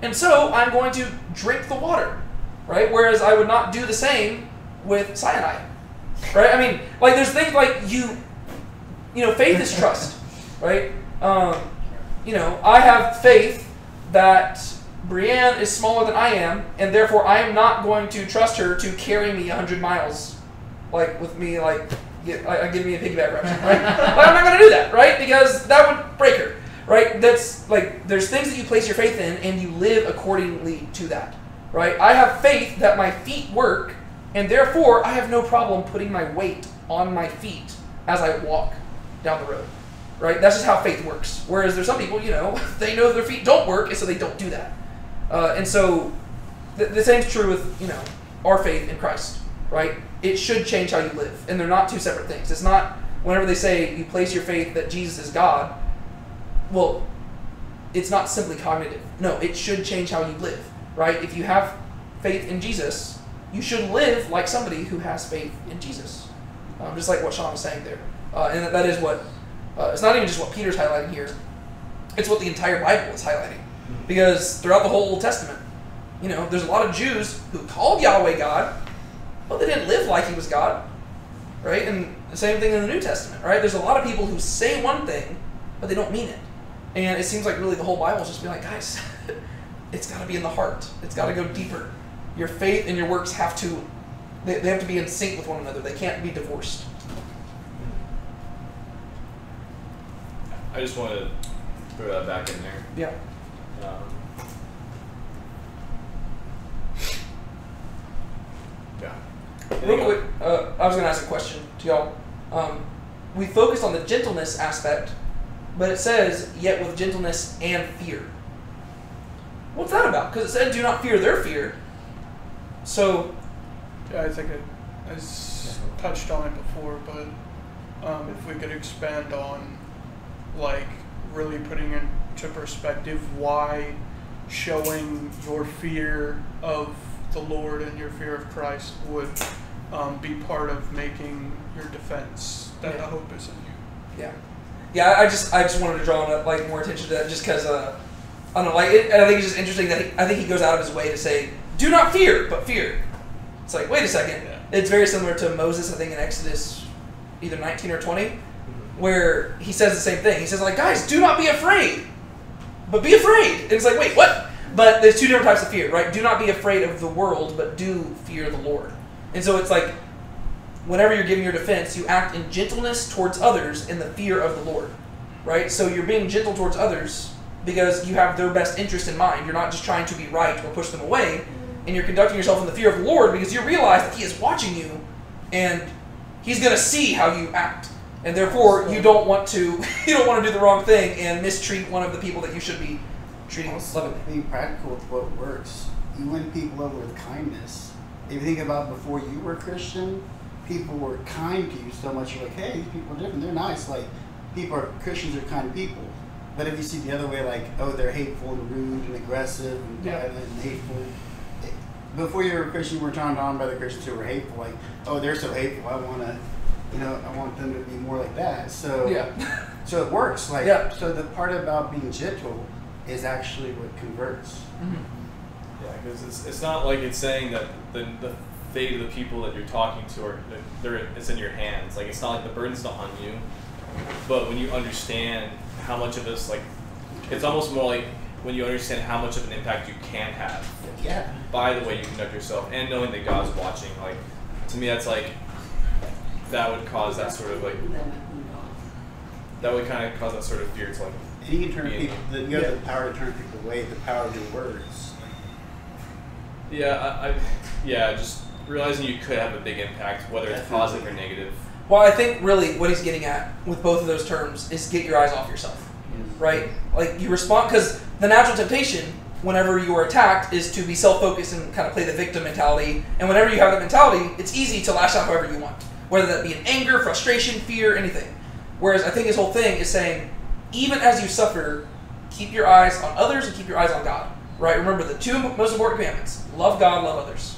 C: and so I'm going to drink the water, right? Whereas I would not do the same with cyanide, right? I mean, like, there's things like faith is trust, right? I have faith that Brienne is smaller than I am, and therefore I am not going to trust her to carry me 100 miles, with me, give me a piggyback ride, right? I'm not going to do that, right? Because that would break her, right? That's there's things that you place your faith in, and you live accordingly to that, right? I have faith that my feet work, and therefore I have no problem putting my weight on my feet as I walk down the road, right? That's just how faith works. Whereas there's some people, they know their feet don't work, and so they don't do that. And so the same is true with, our faith in Christ, right? It should change how you live. And they're not two separate things. It's not, whenever they say you place your faith that Jesus is God, well, it's not simply cognitive. No, it should change how you live, right? If you have faith in Jesus, you should live like somebody who has faith in Jesus. Just like what Sean was saying there. And that is what, it's not even just what Peter's highlighting here. It's what the entire Bible is highlighting. Because throughout the whole Old Testament, there's a lot of Jews who called Yahweh God, but they didn't live like he was God, right? And the same thing in the New Testament, right? There's a lot of people who say one thing, but they don't mean it. And it seems like really the whole Bible is just being like, guys, it's got to be in the heart. It's got to go deeper. Your faith and your works have to, they have to be in sync with one another. They can't be divorced.
A: I just want to throw that back in there.
C: Yeah. Real quick, I was going to ask a question to y'all. We focused on the gentleness aspect, but it says, yet with gentleness and fear. What's that about? Because it said, do not fear their fear. So...
B: Yeah, I think I touched on it before, but if we could expand on, really putting into perspective why showing your fear of the Lord and your fear of Christ would be part of making your defense that the hope is in you.
C: Yeah. I just wanted to draw more attention to that, just because I don't know, I think it's just interesting that I think he goes out of his way to say, do not fear, but fear. It's like, wait a second. Yeah. It's very similar to Moses, I think, in Exodus either 19 or 20, where he says the same thing. He says, like, guys, do not be afraid, but be afraid. And it's like, wait, what? But there's two different types of fear, right? Do not be afraid of the world, but do fear the Lord. And so it's like, whenever you're giving your defense, you act in gentleness towards others in the fear of the Lord, right? So you're being gentle towards others because you have their best interest in mind. You're not just trying to be right or push them away. And you're conducting yourself in the fear of the Lord because you realize that He is watching you and He's going to see how you act. And therefore, you don't want to do the wrong thing and mistreat one of the people that you should be treating lovingly.
G: Being practical with what works, you win people over with kindness. If you think about before you were a Christian, people were kind to you so much. You're like, hey, these people are different. They're nice. Like, Christians are kind people. But if you see the other way, like, oh, they're hateful and rude and aggressive and violent and hateful. Before you were a Christian, you were turned on by the Christians who were hateful. Like, oh, they're so hateful. I want them to be more like that. So, so it works. Like, so the part about being gentle is actually what converts.
A: Mm-hmm. Yeah, because it's not like it's saying that the fate of the people that you're talking to it's in your hands. Like, it's not like the burden's not on you, but when you understand how much of this, like, it's almost more like when you understand how much of an impact you can have by the way you conduct yourself and knowing that God's watching. Like, to me, that's like, that would cause that sort of, like, that would kind of cause that sort of fear to, like,
G: and you can turn people, you have the power to turn people away, the power of your words.
A: Just realizing you could have a big impact, whether it's positive or negative.
C: Well, I think really what he's getting at with both of those terms is get your eyes off yourself, right? Like, you respond, because the natural temptation whenever you are attacked is to be self-focused and kind of play the victim mentality. And whenever you have that mentality, it's easy to lash out however you want, whether that be in anger, frustration, fear, anything. Whereas I think his whole thing is saying, even as you suffer, keep your eyes on others and keep your eyes on God, right? Remember the two most important commandments: love God, love others.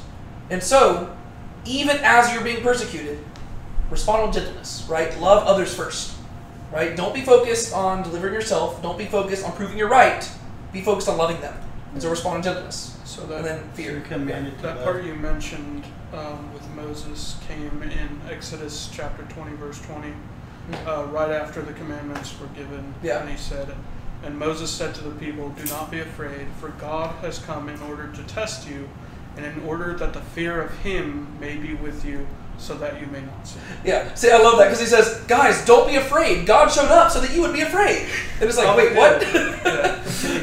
C: And so, even as you're being persecuted, respond with gentleness, right? Love others first, right? Don't be focused on delivering yourself. Don't be focused on proving you're right. Be focused on loving them. And so respond in gentleness.
B: So that,
C: and then fear.
B: That part you mentioned with Moses came in Exodus chapter 20, verse 20, right after the commandments were given. And he said, and Moses said to the people, do not be afraid, for God has come in order to test you, and in order that the fear of Him may be with you, so that you may not sin.
C: Yeah, see, I love that, because he says, guys, don't be afraid. God showed up so that you would be afraid. And it's like, wait, what?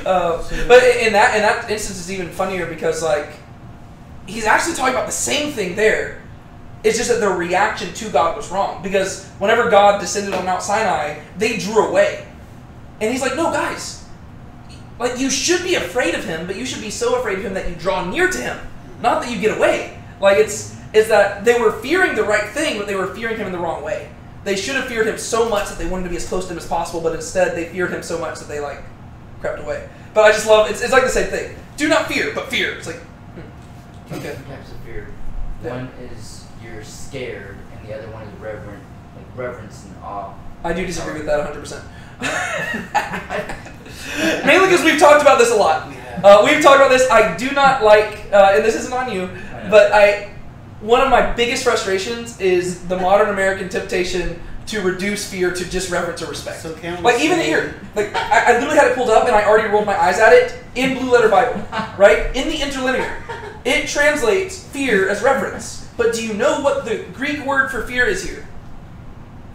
C: But in that instance, it's even funnier because, like, he's actually talking about the same thing there. It's just that their reaction to God was wrong. Because whenever God descended on Mount Sinai, they drew away. And he's like, no, guys, like, you should be afraid of Him, but you should be so afraid of Him that you draw near to Him, not that you get away. Like, it's that they were fearing the right thing, but they were fearing Him in the wrong way. They should have feared Him so much that they wanted to be as close to Him as possible, but instead they feared Him so much that they, like, crept away. But I just love, it's like the same thing. Do not fear, but fear. It's like, okay.
E: Different types of fear. One is you're scared, and the other one is reverence and awe.
C: I do disagree with that 100%. Mainly because we've talked about this a lot. We've talked about this. I do not like, and this isn't on you, but one of my biggest frustrations is the modern American temptation to reduce fear to just reverence or respect.
G: So
C: like, even here, like, I literally had it pulled up and I already rolled my eyes at it in Blue Letter Bible, right? In the interlinear. It translates fear as reverence. But do you know what the Greek word for fear is here?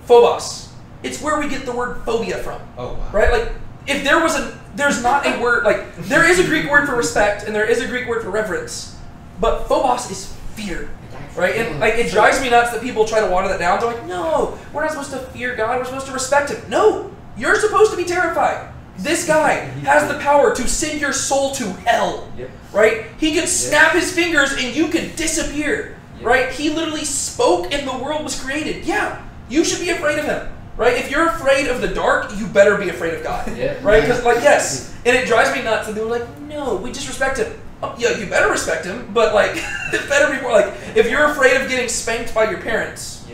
C: Phobos. It's where we get the word phobia from. Oh, wow. Right? Like, if there's not a word, like, there is a Greek word for respect and there is a Greek word for reverence, but phobos is fear. Right? And, like, it drives me nuts that people try to water that down. They're like, no, we're not supposed to fear God, we're supposed to respect Him. No, you're supposed to be terrified. This guy has the power to send your soul to hell. Right? He could snap his fingers and you could disappear. Right? He literally spoke and the world was created. Yeah, you should be afraid of Him. Right? If you're afraid of the dark, you better be afraid of God. Right? Because, like, yes. And it drives me nuts. And they're like, no, we just respect Him. Oh, yeah, you better respect Him. But, like, it better be more, like, if you're afraid of getting spanked by your parents,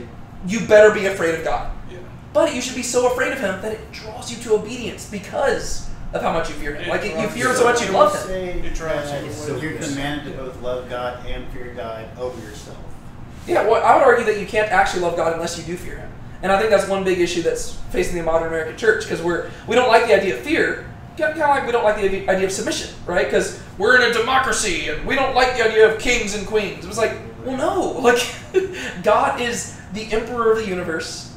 C: you better be afraid of God. But you should be so afraid of Him that it draws you to obedience because of how much you fear Him. Like, you fear Him so much you love Him.
G: It drives you. So you're commanded to both love God and fear God over yourself.
C: Yeah, well, I would argue that you can't actually love God unless you do fear Him. And I think that's one big issue that's facing the modern American church, because we don't like the idea of fear, kind of like we don't like the idea of submission, right? Because we're in a democracy and we don't like the idea of kings and queens. It was like, well, no, like God is the emperor of the universe.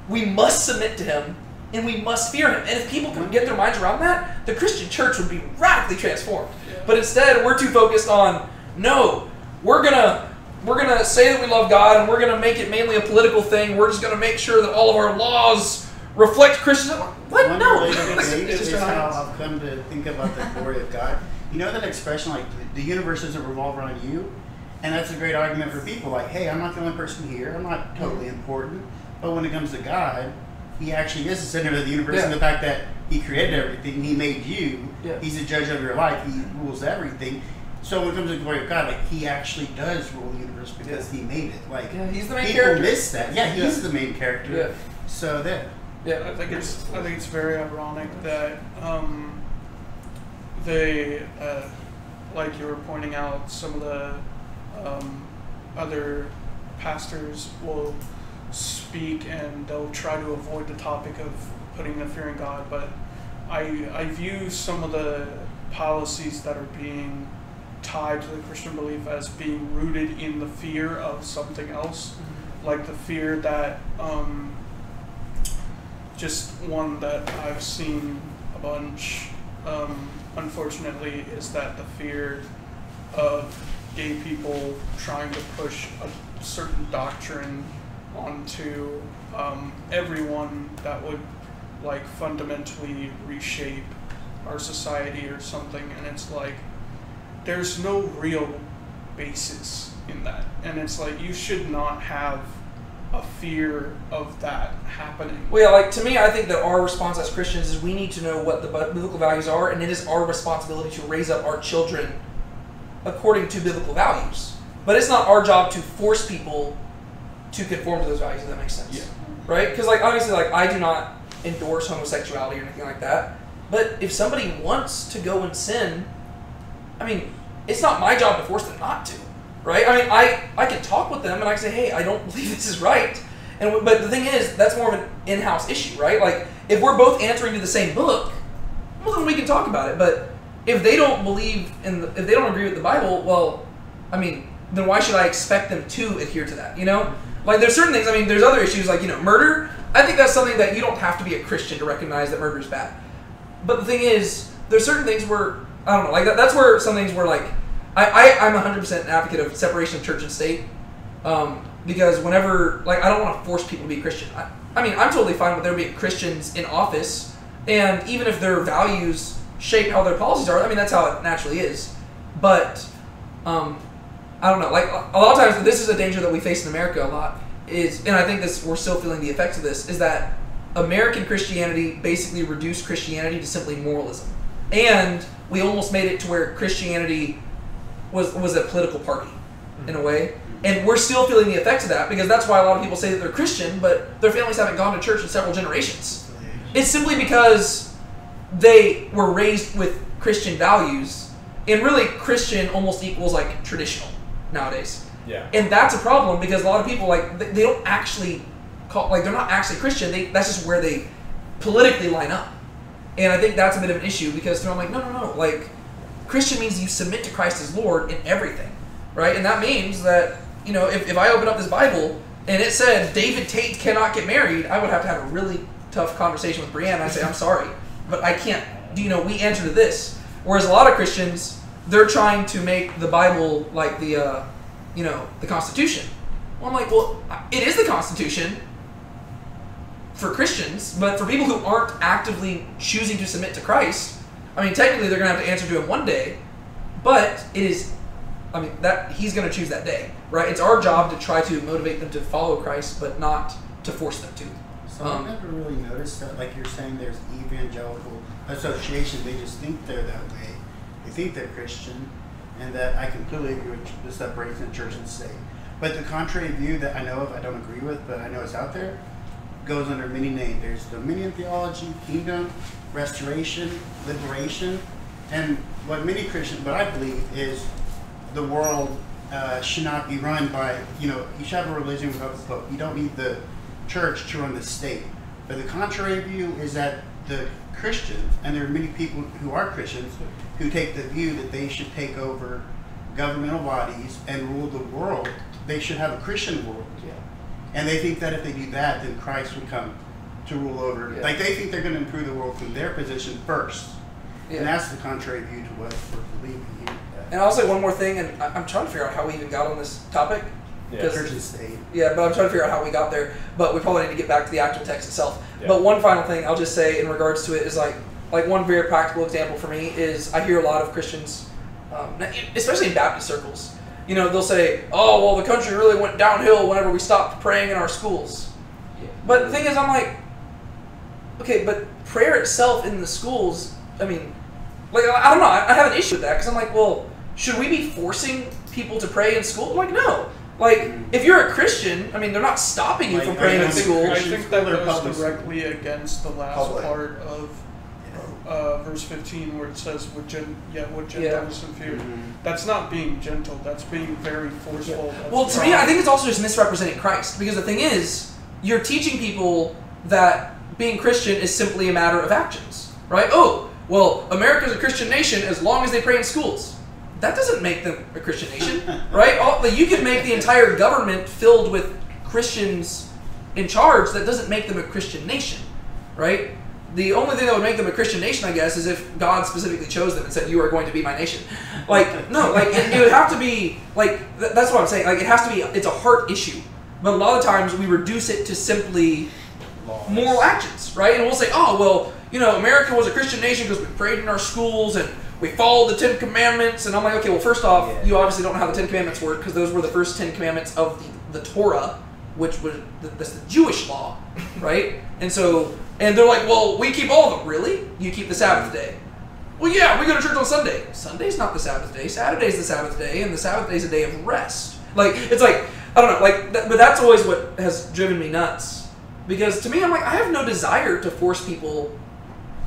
C: We must submit to him and we must fear him. And if people can get their minds around that, the Christian church would be radically transformed. Yeah. But instead, we're too focused on, no, we're gonna say that we love God and we're gonna make it mainly a political thing. We're just gonna make sure that all of our laws reflect Christian. What?
G: One
C: No.
G: related is how I've come to think about the glory of God. You know that expression, like, the universe doesn't revolve around you? And that's a great argument for people. Like, hey, I'm not the only person here. I'm not totally important. But when it comes to God, he actually is the center of the universe.
C: Yeah.
G: And the fact that he created everything, he made you,
C: yeah.
G: He's the judge of your life, he rules everything. So when it comes to the glory of God, like, he actually does rule the universe because he made it. Like,
C: he's the main
G: people
C: character.
G: miss that. Yeah, he's the main character.
C: Yeah.
G: So there.
B: Yeah, I think it's very ironic that they, like you were pointing out, some of the other pastors will speak and they'll try to avoid the topic of putting the fear in God, but I view some of the policies that are being tied to the Christian belief as being rooted in the fear of something else, like the fear that just one that I've seen a bunch, unfortunately, is that the fear of gay people trying to push a certain doctrine onto everyone that would like fundamentally reshape our society or something, and it's like there's no real basis in that, and it's like you should not have a fear of that happening.
C: Well, yeah, like to me, I think that our response as Christians is we need to know what the biblical values are, and it is our responsibility to raise up our children according to biblical values. But it's not our job to force people to conform to those values, if that makes sense.
B: Yeah.
C: Right? Because like obviously, like I do not endorse homosexuality or anything like that. But if somebody wants to go and sin, I mean, it's not my job to force them not to. Right? I mean, I can talk with them and I can say, hey, I don't believe this is right. But the thing is, that's more of an in-house issue, right? Like, if we're both answering to the same book, well, then we can talk about it. But if they don't believe if they don't agree with the Bible, well, I mean, then why should I expect them to adhere to that, you know? Like, there's certain things, I mean, there's other issues, like, you know, murder. I think that's something that you don't have to be a Christian to recognize that murder is bad. But the thing is, there's certain things where, I don't know, like, that's where some things where, like, I'm 100% an advocate of separation of church and state, because whenever, like, I don't want to force people to be Christian. I mean, I'm totally fine with there being Christians in office, and even if their values shape how their policies are, I mean, that's how it naturally is. But, I don't know, like, a lot of times, this is a danger that we face in America a lot, and I think we're still feeling the effects of this, is that American Christianity basically reduced Christianity to simply moralism. And we almost made it to where Christianity was a political party, in a way. And we're still feeling the effects of that, because that's why a lot of people say that they're Christian, but their families haven't gone to church in several generations. It's simply because they were raised with Christian values, and really Christian almost equals like traditional nowadays.
A: Yeah.
C: And that's a problem, because a lot of people, like, they don't actually they're not actually Christian. That's just where they politically line up. And I think that's a bit of an issue, because I'm like, no, like, Christian means you submit to Christ as Lord in everything, right? And that means that, you know, if I open up this Bible and it said David Tate cannot get married, I would have to have a really tough conversation with Brianna. I'd say, I'm sorry, but I can't, you know, we answer to this. Whereas a lot of Christians, they're trying to make the Bible like the, you know, the Constitution. Well, I'm like, well, it is the Constitution for Christians, but for people who aren't actively choosing to submit to Christ, I mean, technically they're going to have to answer to him one day, but it is, I mean, that he's going to choose that day, right? It's our job to try to motivate them to follow Christ, but not to force them to.
G: So I never really noticed that, like you're saying, there's evangelical association. They just think they're that way. They think they're Christian, and that I completely agree with the separation of church and state. But the contrary view that I know of, I don't agree with, but I know it's out there, goes under many names. There's dominion theology, kingdom, restoration, liberation, and what I believe is the world should not be run by, you know, you should have a religion without the Pope. You don't need the church to run the state. But the contrary view is that the Christians, and there are many people who are Christians, who take the view that they should take over governmental bodies and rule the world. They should have a Christian world.
D: Yeah.
G: And they think that if they do that, then Christ would come to rule over.
D: Yeah.
G: Like, they think they're going to improve the world from their position first.
C: Yeah.
G: And that's the contrary view to what we're believing here.
C: And I'll say one more thing, and I'm trying to figure out how we even got on this topic.
A: Yeah.
G: Church and state.
C: Yeah, but I'm trying to figure out how we got there. But we probably need to get back to the actual text itself.
A: Yeah.
C: But one final thing I'll just say in regards to it is like one very practical example for me is I hear a lot of Christians, especially in Baptist circles, you know, they'll say, oh, well, the country really went downhill whenever we stopped praying in our schools.
E: Yeah.
C: But the thing is, I'm like, okay, but prayer itself in the schools, I mean, like, I don't know, I have an issue with that because I'm like, well, should we be forcing people to pray in school? I'm like, no. Like, if you're a Christian, I mean, they're not stopping you
G: Like,
C: from praying
G: I
C: in
G: think-
C: school.
B: I think that
G: Public
B: goes
G: school.
B: directly against the last
D: Public.
B: part of verse 15 where it says, would gentleness and fear.
G: Mhm.
B: That's not being gentle. That's being very forceful. That's
C: Well, to me, I think it's also just misrepresenting Christ. Because the thing is, you're teaching people that being Christian is simply a matter of actions, right? Oh, well, America's a Christian nation as long as they pray in schools. That doesn't make them a Christian nation, right? You can make the entire government filled with Christians in charge. That doesn't make them a Christian nation, right? The only thing that would make them a Christian nation, I guess, is if God specifically chose them and said, you are going to be my nation. Like, no, like, it would have to be, like, that's what I'm saying. Like, it has to be, it's a heart issue. But a lot of times we reduce it to simply moral actions, right? And we'll say, oh, well, you know, America was a Christian nation because we prayed in our schools and we followed the 10 Commandments. And I'm like, okay, well, first off, you obviously don't know how the 10 Commandments work because those were the first 10 Commandments of the Torah, which was that's the Jewish law, right? And so, and they're like, well, we keep all of them. Really? You keep the Sabbath day? Well, yeah, we go to church on Sunday. Sunday's not the Sabbath day. Saturday's the Sabbath day, and the Sabbath day's a day of rest. Like, it's like, I don't know, like, but that's always what has driven me nuts. Because to me, I'm like, I have no desire to force people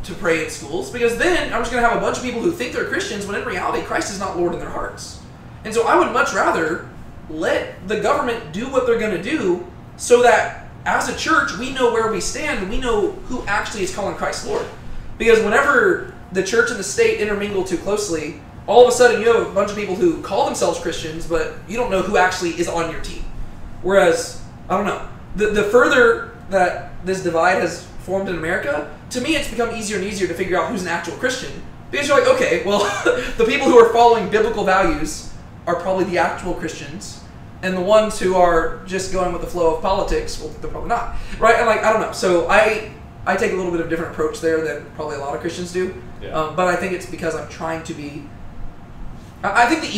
C: to pray in schools, because then I'm just going to have a bunch of people who think they're Christians when in reality Christ is not Lord in their hearts. And so I would much rather let the government do what they're going to do so that as a church we know where we stand and we know who actually is calling Christ Lord. Because whenever the church and the state intermingle too closely, all of a sudden you have a bunch of people who call themselves Christians, but you don't know who actually is on your team. Whereas, I don't know, the further that this divide has formed in America, to me it's become easier and easier to figure out who's an actual Christian. Because you're like, okay, well, the people who are following biblical values are probably the actual Christians, and the ones who are just going with the flow of politics, well, they're probably not. Right? And like, I don't know. So I take a little bit of a different approach there than probably a lot of Christians do.
A: Yeah.
C: But I think it's because I'm trying to be... I think the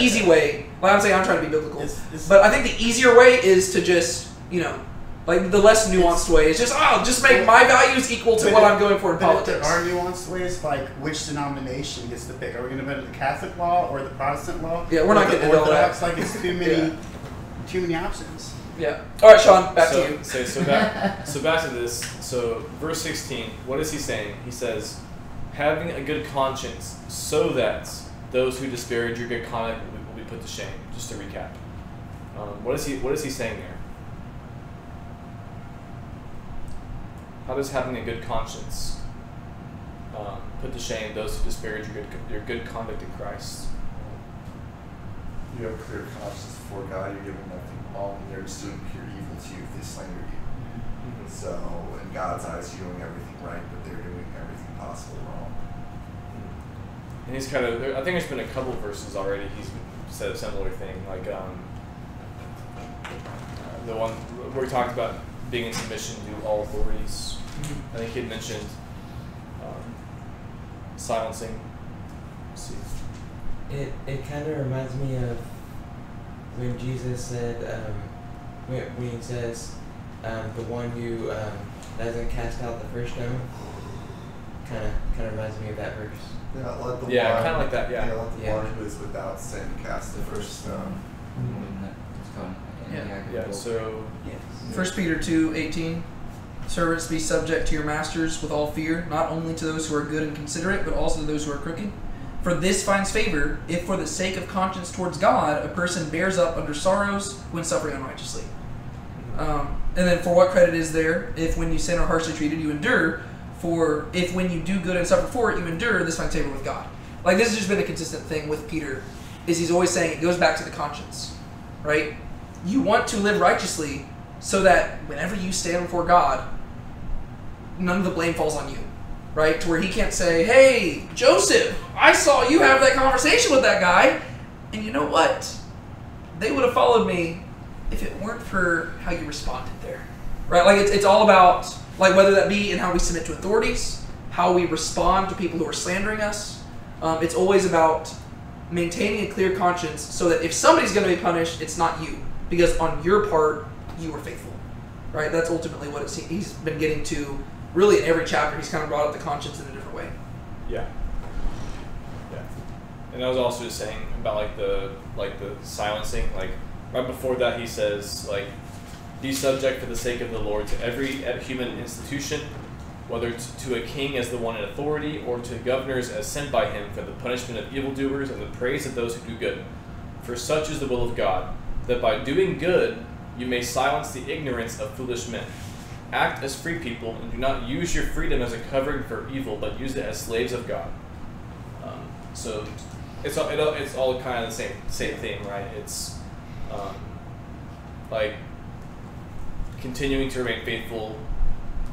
C: easy way, like I'm saying I'm trying to be biblical, but I think the easier way is to just, you know, like the less nuanced way is just make my values equal to what I'm going for in politics.
G: There are nuanced ways, like which denomination gets to pick. Are we going to go to the Catholic law or the Protestant law?
C: Yeah, we're not
G: Or
C: getting
G: the
C: into all that.
G: Orthodox. Like it's too many options.
C: Yeah. All right, Sean, back to you.
A: So back to this. So verse 16, what is he saying? He says, having a good conscience so that those who disparage your good conduct will be put to shame. Just to recap. What is he saying there? How does having a good conscience put to shame those who disparage your good conduct in Christ?
D: You have a clear conscience before God. You're giving nothing wrong. They're just doing pure evil to you if they slander you.
A: Mm-hmm.
D: So, in God's eyes, you're doing everything right, but they're doing everything possible wrong.
A: And he's kind of, I think there's been a couple verses already he's said a similar thing, like the one where he talked about being in submission to all authorities. I think he had mentioned silencing. Let's see.
H: It kind of reminds me of when Jesus said, when he says, the one who doesn't cast out the first stone. Kind of reminds me of that verse.
D: Yeah, let the one,
A: kind of like that. Yeah.
D: let the one who is without sin cast the first stone.
A: Yeah. So.
C: 1 Peter 2:18. Servants, be subject to your masters with all fear, not only to those who are good and considerate, but also to those who are crooked. For this finds favor, if for the sake of conscience towards God, a person bears up under sorrows when suffering unrighteously. And then for what credit is there if when you sin or harshly treated you endure? For if when you do good and suffer for it you endure, this finds favor with God. Like this has just been a consistent thing with Peter, is he's always saying it goes back to the conscience, right? You want to live righteously so that whenever you stand before God, none of the blame falls on you, right? To where he can't say, hey, Joseph, I saw you have that conversation with that guy, and you know what? They would have followed me if it weren't for how you responded there, right? Like it's all about, like whether that be in how we submit to authorities, how we respond to people who are slandering us. It's always about maintaining a clear conscience so that if somebody's going to be punished, it's not you. Because on your part, you were faithful, right? That's ultimately what he's been getting to. Really, in every chapter, he's kind of brought up the conscience in a different way.
A: Yeah. And I was also just saying about the silencing. Like right before that, he says be subject for the sake of the Lord to every human institution, whether to a king as the one in authority, or to governors as sent by him for the punishment of evildoers and the praise of those who do good. For such is the will of God, that by doing good you may silence the ignorance of foolish men. Act as free people, and do not use your freedom as a covering for evil, but use it as slaves of God. So it's all kind of the same thing, right? It's continuing to remain faithful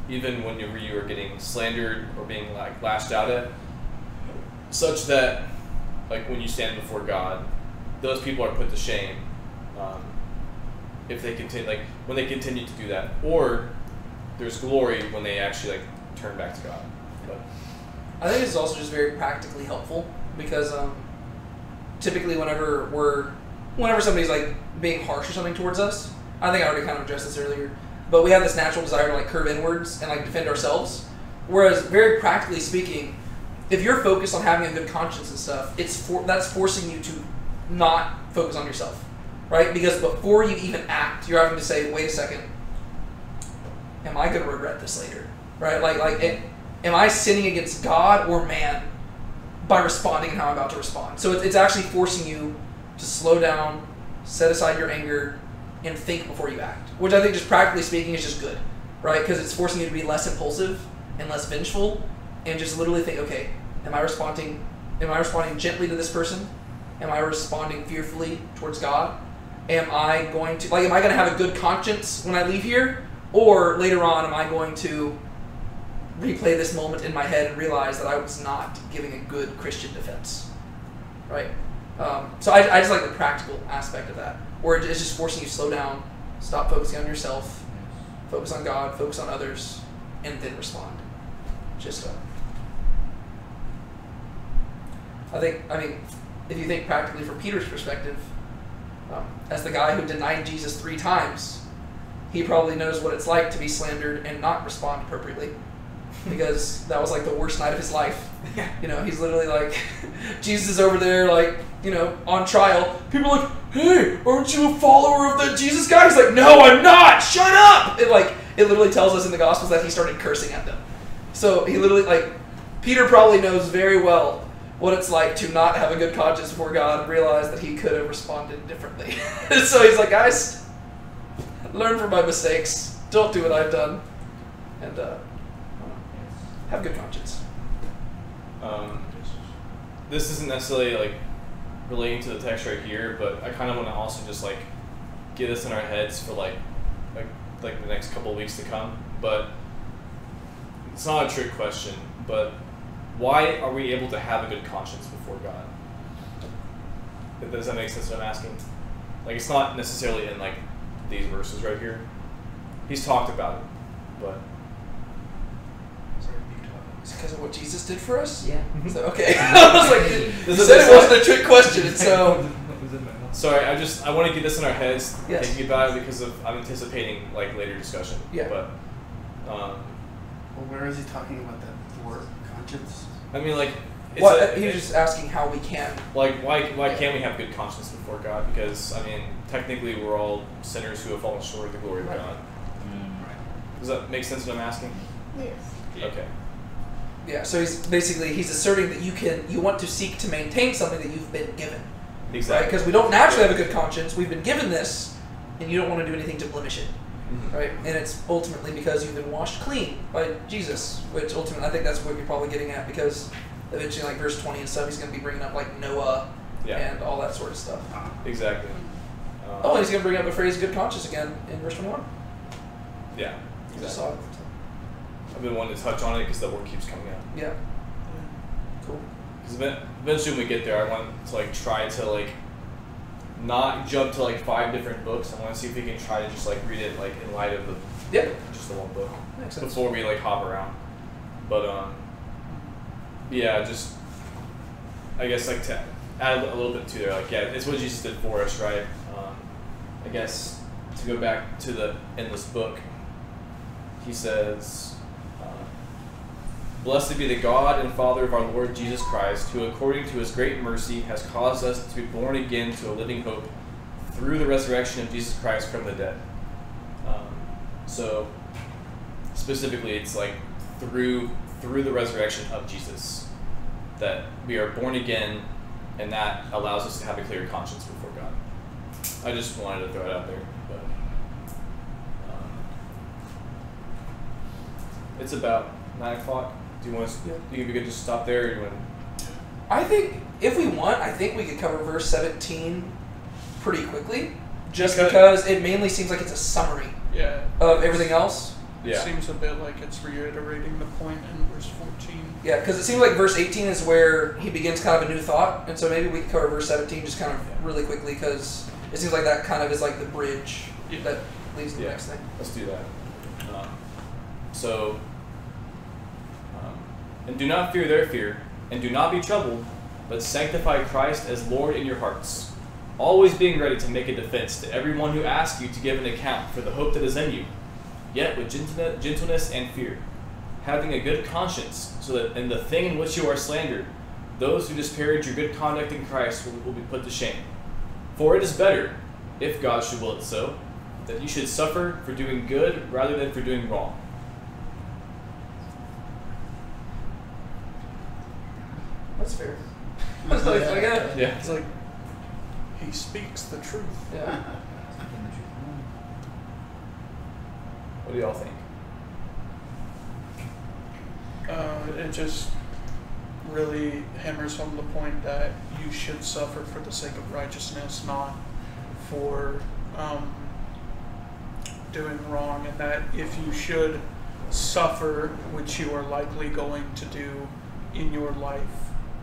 A: even when you are getting slandered or being lashed out at, such that when you stand before God, those people are put to shame if they continue when they continue to do that, or there's glory when they actually turn back to God. But
C: I think it's also just very practically helpful because typically whenever somebody's being harsh or something towards us, I think I already kind of addressed this earlier, but we have this natural desire to curve inwards and defend ourselves. Whereas very practically speaking, if you're focused on having a good conscience and stuff, that's forcing you to not focus on yourself, right? Because before you even act, you're having to say, wait a second, am I going to regret this later, right? Am I sinning against God or man by responding and how I'm about to respond? So it's actually forcing you to slow down, set aside your anger, and think before you act, which I think just practically speaking is just good, right? Because it's forcing you to be less impulsive and less vengeful, and just literally think, okay, am I responding gently to this person? Am I responding fearfully towards God? Am I going to have a good conscience when I leave here? Or later on, am I going to replay this moment in my head and realize that I was not giving a good Christian defense, right? So I just like the practical aspect of that, where it's just forcing you to slow down, stop focusing on yourself, focus on God, focus on others, and then respond. If you think practically from Peter's perspective, as the guy who denied Jesus 3 times, he probably knows what it's like to be slandered and not respond appropriately, because that was the worst night of his life. He's literally Jesus is over there on trial. People are hey, aren't you a follower of that Jesus guy? He's no, I'm not. Shut up. It literally tells us in the Gospels that he started cursing at them. So he literally Peter probably knows very well what it's like to not have a good conscience before God and realize that he could have responded differently. So he's guys, learn from my mistakes. Don't do what I've done. And have good conscience.
A: This isn't necessarily relating to the text right here, but I kind of want to also just get this in our heads for the next couple of weeks to come. But it's not a trick question, but why are we able to have a good conscience before God? Does that make sense what I'm asking? It's not necessarily in these verses right here. He's talked about it, but
C: it's because of what Jesus did for us?
E: Yeah.
C: So, okay. I was you said it wasn't a trick question, so
A: sorry, I want to get this in our heads,
C: yes,
A: thinking about it, because I'm anticipating later discussion.
C: Yeah.
A: But
G: where is he talking about that word conscience?
A: I mean,
C: he's just asking how we can.
A: Why can't we have good conscience before God? Because technically we're all sinners who have fallen short of the glory of God. Right. Does that make sense what I'm asking?
F: Yes.
A: Okay.
C: Yeah, so he's asserting that you want to seek to maintain something that you've been given.
A: Exactly.
C: Because we don't naturally have a good conscience. We've been given this, and you don't want to do anything to blemish it. right? And it's ultimately because you've been washed clean by Jesus, which ultimately I think that's what you're probably getting at, because eventually, like verse 20 and stuff, he's going to be bringing up like Noah and all that sort of stuff.
A: Exactly.
C: And he's going to bring up the phrase "good conscience" again in verse 21.
A: Yeah,
C: exactly.
A: I've been wanting to touch on it because the word keeps coming up.
C: Yeah. Cool.
A: Because eventually when we get there, I want to like try to like not jump to like 5 different books. I want to see if we can try to just like read it like in light of just the one book before we like hop around. But yeah, just I guess like to add a little bit to there, like it's what Jesus did for us, right? I guess to go back to the endless book, he says, "Blessed be the God and Father of our Lord Jesus Christ, who according to his great mercy has caused us to be born again to a living hope through the resurrection of Jesus Christ from the dead." So specifically, it's like through the resurrection of Jesus that we are born again, and that allows us to have a clear conscience before God. I just wanted to throw it out there, but it's about 9 o'clock. Do you want to? Do you think we could just stop there? Or do you want?
C: I think if we want, I think we could cover verse 17 pretty quickly, just because it mainly seems like it's a summary of everything else.
B: It seems a bit like it's reiterating the point in verse 14.
C: Yeah, because it seems like verse 18 is where he begins kind of a new thought, and so maybe we could cover verse 17 just kind of really quickly, because it seems like that kind of is like the bridge that leads to the next thing.
A: Let's do that. And do not fear their fear, and do not be troubled, but sanctify Christ as Lord in your hearts, always being ready to make a defense to everyone who asks you to give an account for the hope that is in you, yet with gentleness and fear, having a good conscience, so that in the thing in which you are slandered, those who disparage your good conduct in Christ will be put to shame. For it is better, if God should will it so, that you should suffer for doing good rather than for doing wrong.
C: That's fair. That's
B: It's like he speaks the truth.
C: Yeah.
A: What do y'all think?
B: It just really hammers home the point that you should suffer for the sake of righteousness, not for doing wrong, and that if you should suffer, which you are likely going to do in your life,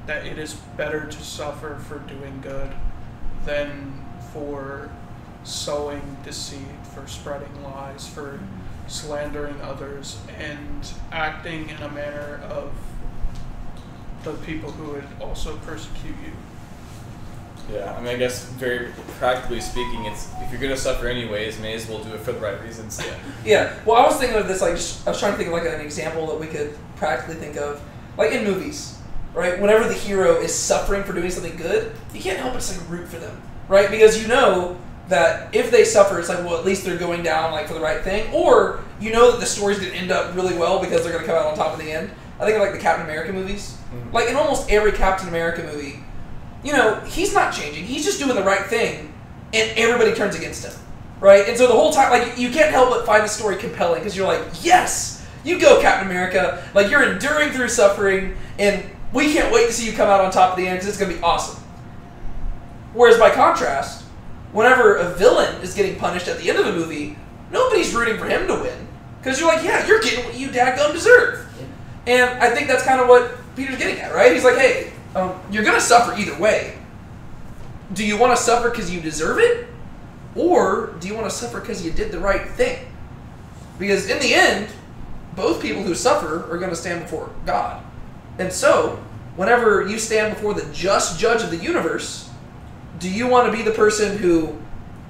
B: that it is better to suffer for doing good than for sowing deceit, for spreading lies, for slandering others, and acting in a manner of the people who would also persecute you.
A: Yeah, I mean, I guess very practically speaking, it's if you're going to suffer anyways, may as well do it for the right reasons.
C: Yeah. Well, I was thinking of this, like, I was trying to think of like an example that we could practically think of, like in movies, right? Whenever the hero is suffering for doing something good, you can't help but just like root for them, right? Because you know that if they suffer, it's like, well, at least they're going down like for the right thing, or you know that the story's going to end up really well because they're going to come out on top in the end. I think of like the Captain America movies. Mm-hmm. Like in almost every Captain America movie, you know, he's not changing. He's just doing the right thing, and everybody turns against him, right? And so the whole time, like, you can't help but find the story compelling because you're like, yes, you go, Captain America. Like, you're enduring through suffering, and we can't wait to see you come out on top at the end because it's going to be awesome. Whereas by contrast, whenever a villain is getting punished at the end of a movie, nobody's rooting for him to win because you're like, yeah, you're getting what you dadgum deserve. And I think that's kind of what Peter's getting at, right? He's like, hey, you're going to suffer either way. Do you want to suffer because you deserve it? Or do you want to suffer because you did the right thing? Because in the end, both people who suffer are going to stand before God. And so, whenever you stand before the just judge of the universe, do you want to be the person who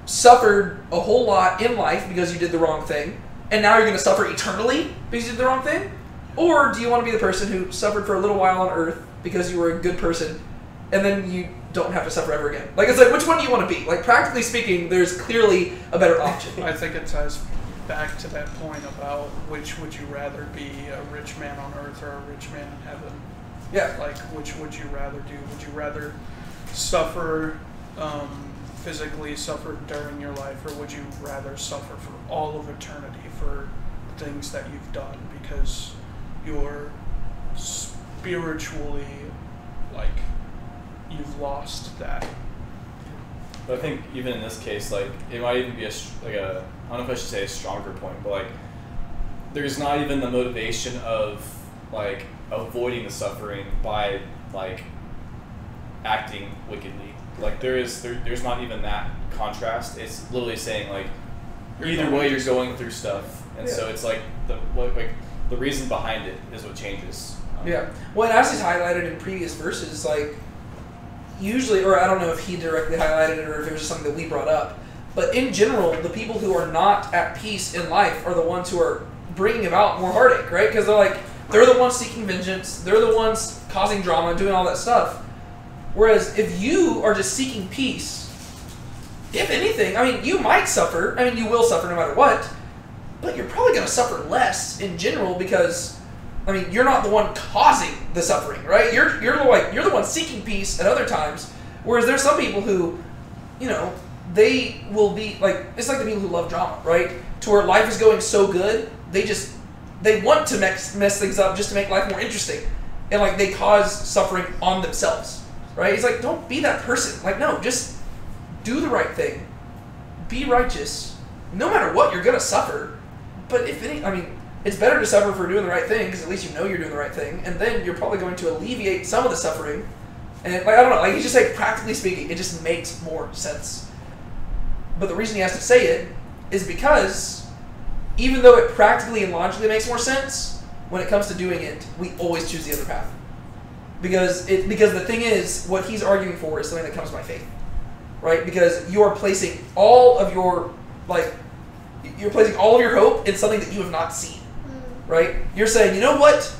C: suffered a whole lot in life because you did the wrong thing, and now you're going to suffer eternally because you did the wrong thing? Or do you want to be the person who suffered for a little while on earth because you were a good person, and then you don't have to suffer ever again? Like, it's like, which one do you want to be? Like, practically speaking, there's clearly a better option.
B: I think it ties back to that point about which would you rather be, a rich man on earth or a rich man in heaven?
C: Yeah.
B: Like, which would you rather do? Would you rather suffer physically suffer during your life, or would you rather suffer for all of eternity for things that you've done because you're spiritually, like, you've lost that?
A: But I think even in this case, like, it might even be I don't know if I should say a stronger point, but like, there's not even the motivation of like avoiding the suffering by like acting wickedly. Like there's not even that contrast. It's literally saying like either way you're going through stuff, and so it's like the reason behind it is what changes.
C: Yeah. Well, and as he's highlighted in previous verses, like usually, or I don't know if he directly highlighted it or if it was just something that we brought up, but in general, the people who are not at peace in life are the ones who are bringing about more heartache, right? Because they're the ones seeking vengeance, they're the ones causing drama, doing all that stuff. Whereas if you are just seeking peace, if anything, I mean, you might suffer. I mean, you will suffer no matter what, but you're probably going to suffer less in general because, I mean, you're not the one causing the suffering, right? You're the one seeking peace at other times. Whereas there's some people who, you know, they will be like, it's like the people who love drama, right? To where life is going so good, they want to mess things up just to make life more interesting, and like they cause suffering on themselves, right? He's like, don't be that person. Like, no, just do the right thing, be righteous. No matter what, you're gonna suffer. But if any, I mean, it's better to suffer for doing the right thing because at least you know you're doing the right thing, and then you're probably going to alleviate some of the suffering. And like, I don't know, like he's just like, practically speaking, it just makes more sense. But the reason he has to say it is because even though it practically and logically makes more sense, when it comes to doing it, we always choose the other path. Because the thing is, what he's arguing for is something that comes by faith, right? Because you are placing all of your hope in something that you have not seen, right? You're saying, you know what?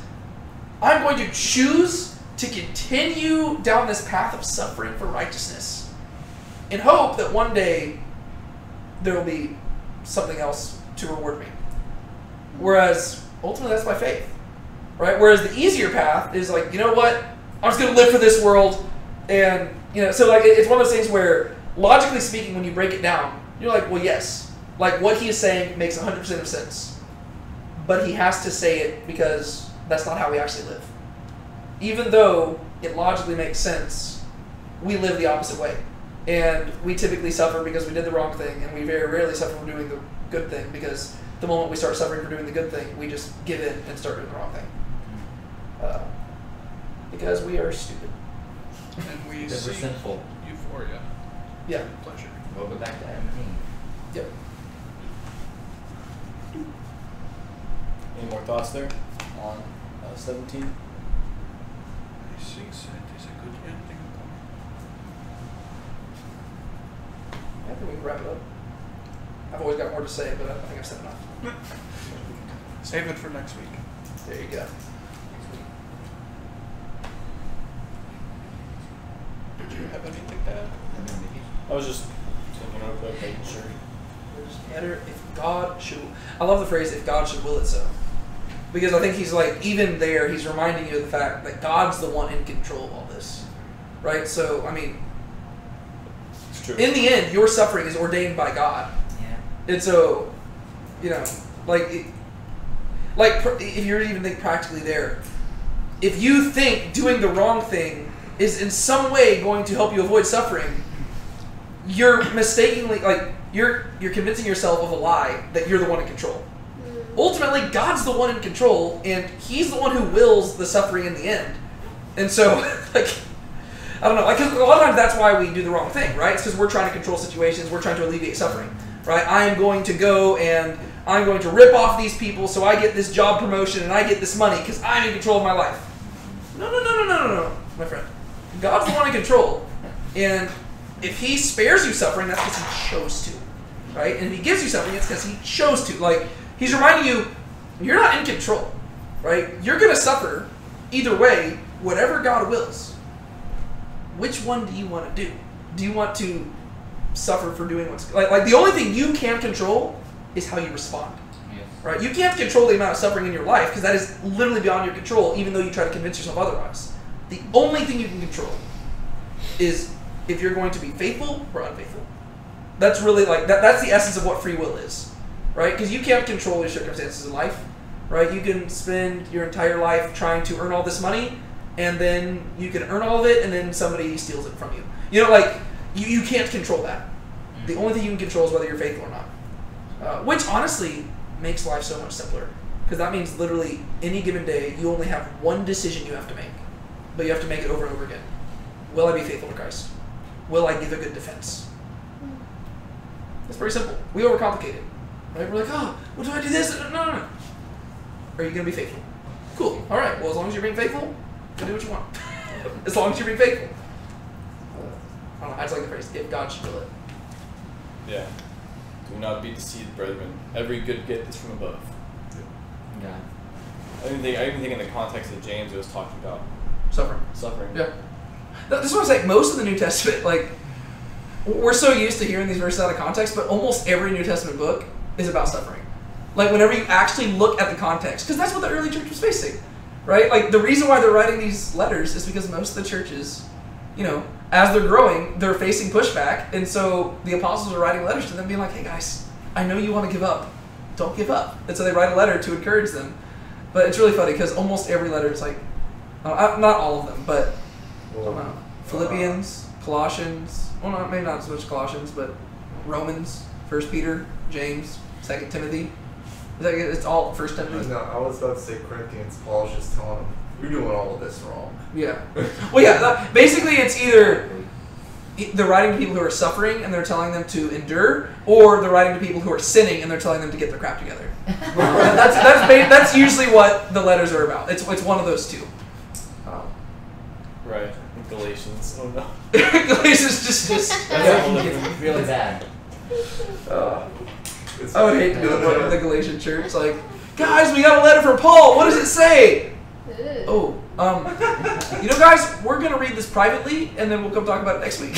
C: I'm going to choose to continue down this path of suffering for righteousness in hope that one day there will be something else to reward me. Whereas ultimately that's by faith, right? Whereas the easier path is like, you know what? I'm just going to live for this world, and you know, so like it's one of those things where logically speaking, when you break it down, you're like, well, yes, like what he is saying makes 100% of sense, but he has to say it because that's not how we actually live. Even though it logically makes sense, we live the opposite way. And we typically suffer because we did the wrong thing, and we very rarely suffer for doing the good thing, because the moment we start suffering for doing the good thing, we just give in and start doing the wrong thing. Because we are stupid.
B: And we
E: Because we're
B: seek
E: sinful.
B: euphoria.
C: Yeah.
B: Pleasure.
E: We'll go back to Adam and Eve.
C: Yep.
A: Any more thoughts there on 17?
B: I think that is a good ending.
C: I think we can wrap it up. I've always got more to say, but I think I've said enough.
B: Save it for next week.
C: There you go.
B: Did you have anything to add?
A: I was just taking real quick, making sure.
C: It's better if God should. I love the phrase "if God should will it so," because I think he's like, even there, he's reminding you of the fact that God's the one in control of all this, right? So I mean,
A: It's true.
C: in the end, your suffering is ordained by God.
E: Yeah.
C: And so, you know, if you're even think practically there, if you think doing the wrong thing is in some way going to help you avoid suffering, you're mistakenly, like, you're convincing yourself of a lie that you're the one in control. Ultimately, God's the one in control, and he's the one who wills the suffering in the end. And so, like, I don't know, like, 'cause a lot of times that's why we do the wrong thing, right? It's because we're trying to control situations, we're trying to alleviate suffering, right? I am going to go and I'm going to rip off these people so I get this job promotion and I get this money because I'm in control of my life. No, my friend. God's the one in control, and if he spares you suffering, that's because he chose to, right? And if he gives you suffering, it's because he chose to. Like, he's reminding you, you're not in control, right? You're going to suffer either way, whatever God wills. Which one do you want to do? Do you want to suffer for doing what's like the only thing you can control is how you respond,
E: Yes.
C: right? You can't control the amount of suffering in your life because that is literally beyond your control, even though you try to convince yourself otherwise. The only thing you can control is if you're going to be faithful or unfaithful. That's really like that's the essence of what free will is, right? Because you can't control your circumstances in life, right? You can spend your entire life trying to earn all this money, and then you can earn all of it, and then somebody steals it from you. You know, like you can't control that. The only thing you can control is whether you're faithful or not, which honestly makes life so much simpler. Because that means literally any given day you only have one decision you have to make, but you have to make it over and over again. Will I be faithful to Christ? Will I give a good defense? It's pretty simple. We overcomplicate it. Right? We're like, oh, well, do I do this? No. Are you going to be faithful? Cool. All right. Well, as long as you're being faithful, you do what you want. As long as you're being faithful. I don't know. I just like the phrase, if God should will it.
A: Yeah. Do not be deceived, brethren. Every good gift is from above.
E: Yeah.
A: I even think in the context of James it was talking about
C: Suffering. Yeah. This is what I'm saying. Most of the New Testament, like, we're so used to hearing these verses out of context, but almost every New Testament book is about suffering. Like, whenever you actually look at the context, because that's what the early church was facing, right? Like, the reason why they're writing these letters is because most of the churches, you know, as they're growing, they're facing pushback, and so the apostles are writing letters to them being like, hey guys, I know you want to give up. Don't give up. And so they write a letter to encourage them. But it's really funny because almost every letter is like, not all of them, but I don't know, Philippians, Colossians, well, not, maybe not so much Colossians, but Romans, 1 Peter, James, 2 Timothy. It's all 1 Timothy.
D: No, I was about to say Corinthians. Paul's just telling them, you're doing all of this wrong.
C: Yeah. Well, yeah, basically it's either they're writing to people who are suffering and they're telling them to endure, or they're writing to people who are sinning and they're telling them to get their crap together. That's usually what the letters are about. It's one of those two.
A: right. Galatians. Oh no.
C: Galatians just
E: That's
C: yeah.
E: really bad.
C: I would hate to be the Galatian church. Like, guys, we got a letter from Paul. What does it say? Oh, you know, guys, we're gonna read this privately, and then we'll come talk about it next week.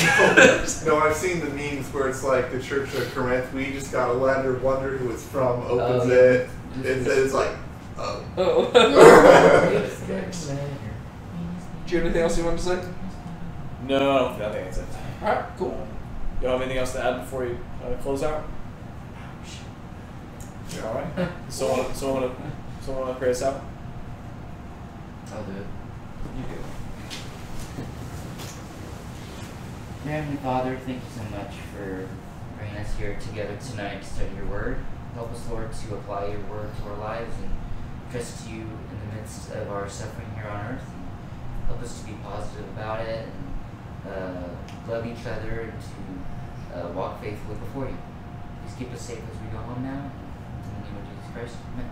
D: No, I've seen the memes where it's like the Church of Corinth. We just got a letter. Wonder who it's from. Opens it. It says like, oh.
C: Oh. Do you have anything else you wanted to say?
A: No, I don't think that's it.
C: All right, cool.
A: You have anything else to add before you close out? All right. Someone want to pray us out?
E: I'll do it.
A: You do.
E: Dear Heavenly Father, thank you so much for bringing us here together tonight to study your word. Help us, Lord, to apply your word to our lives and trust you in the midst of our suffering here on earth. And help us to be positive about it and love each other and to walk faithfully before you. Please keep us safe as we go home now. In the name of Jesus Christ, amen.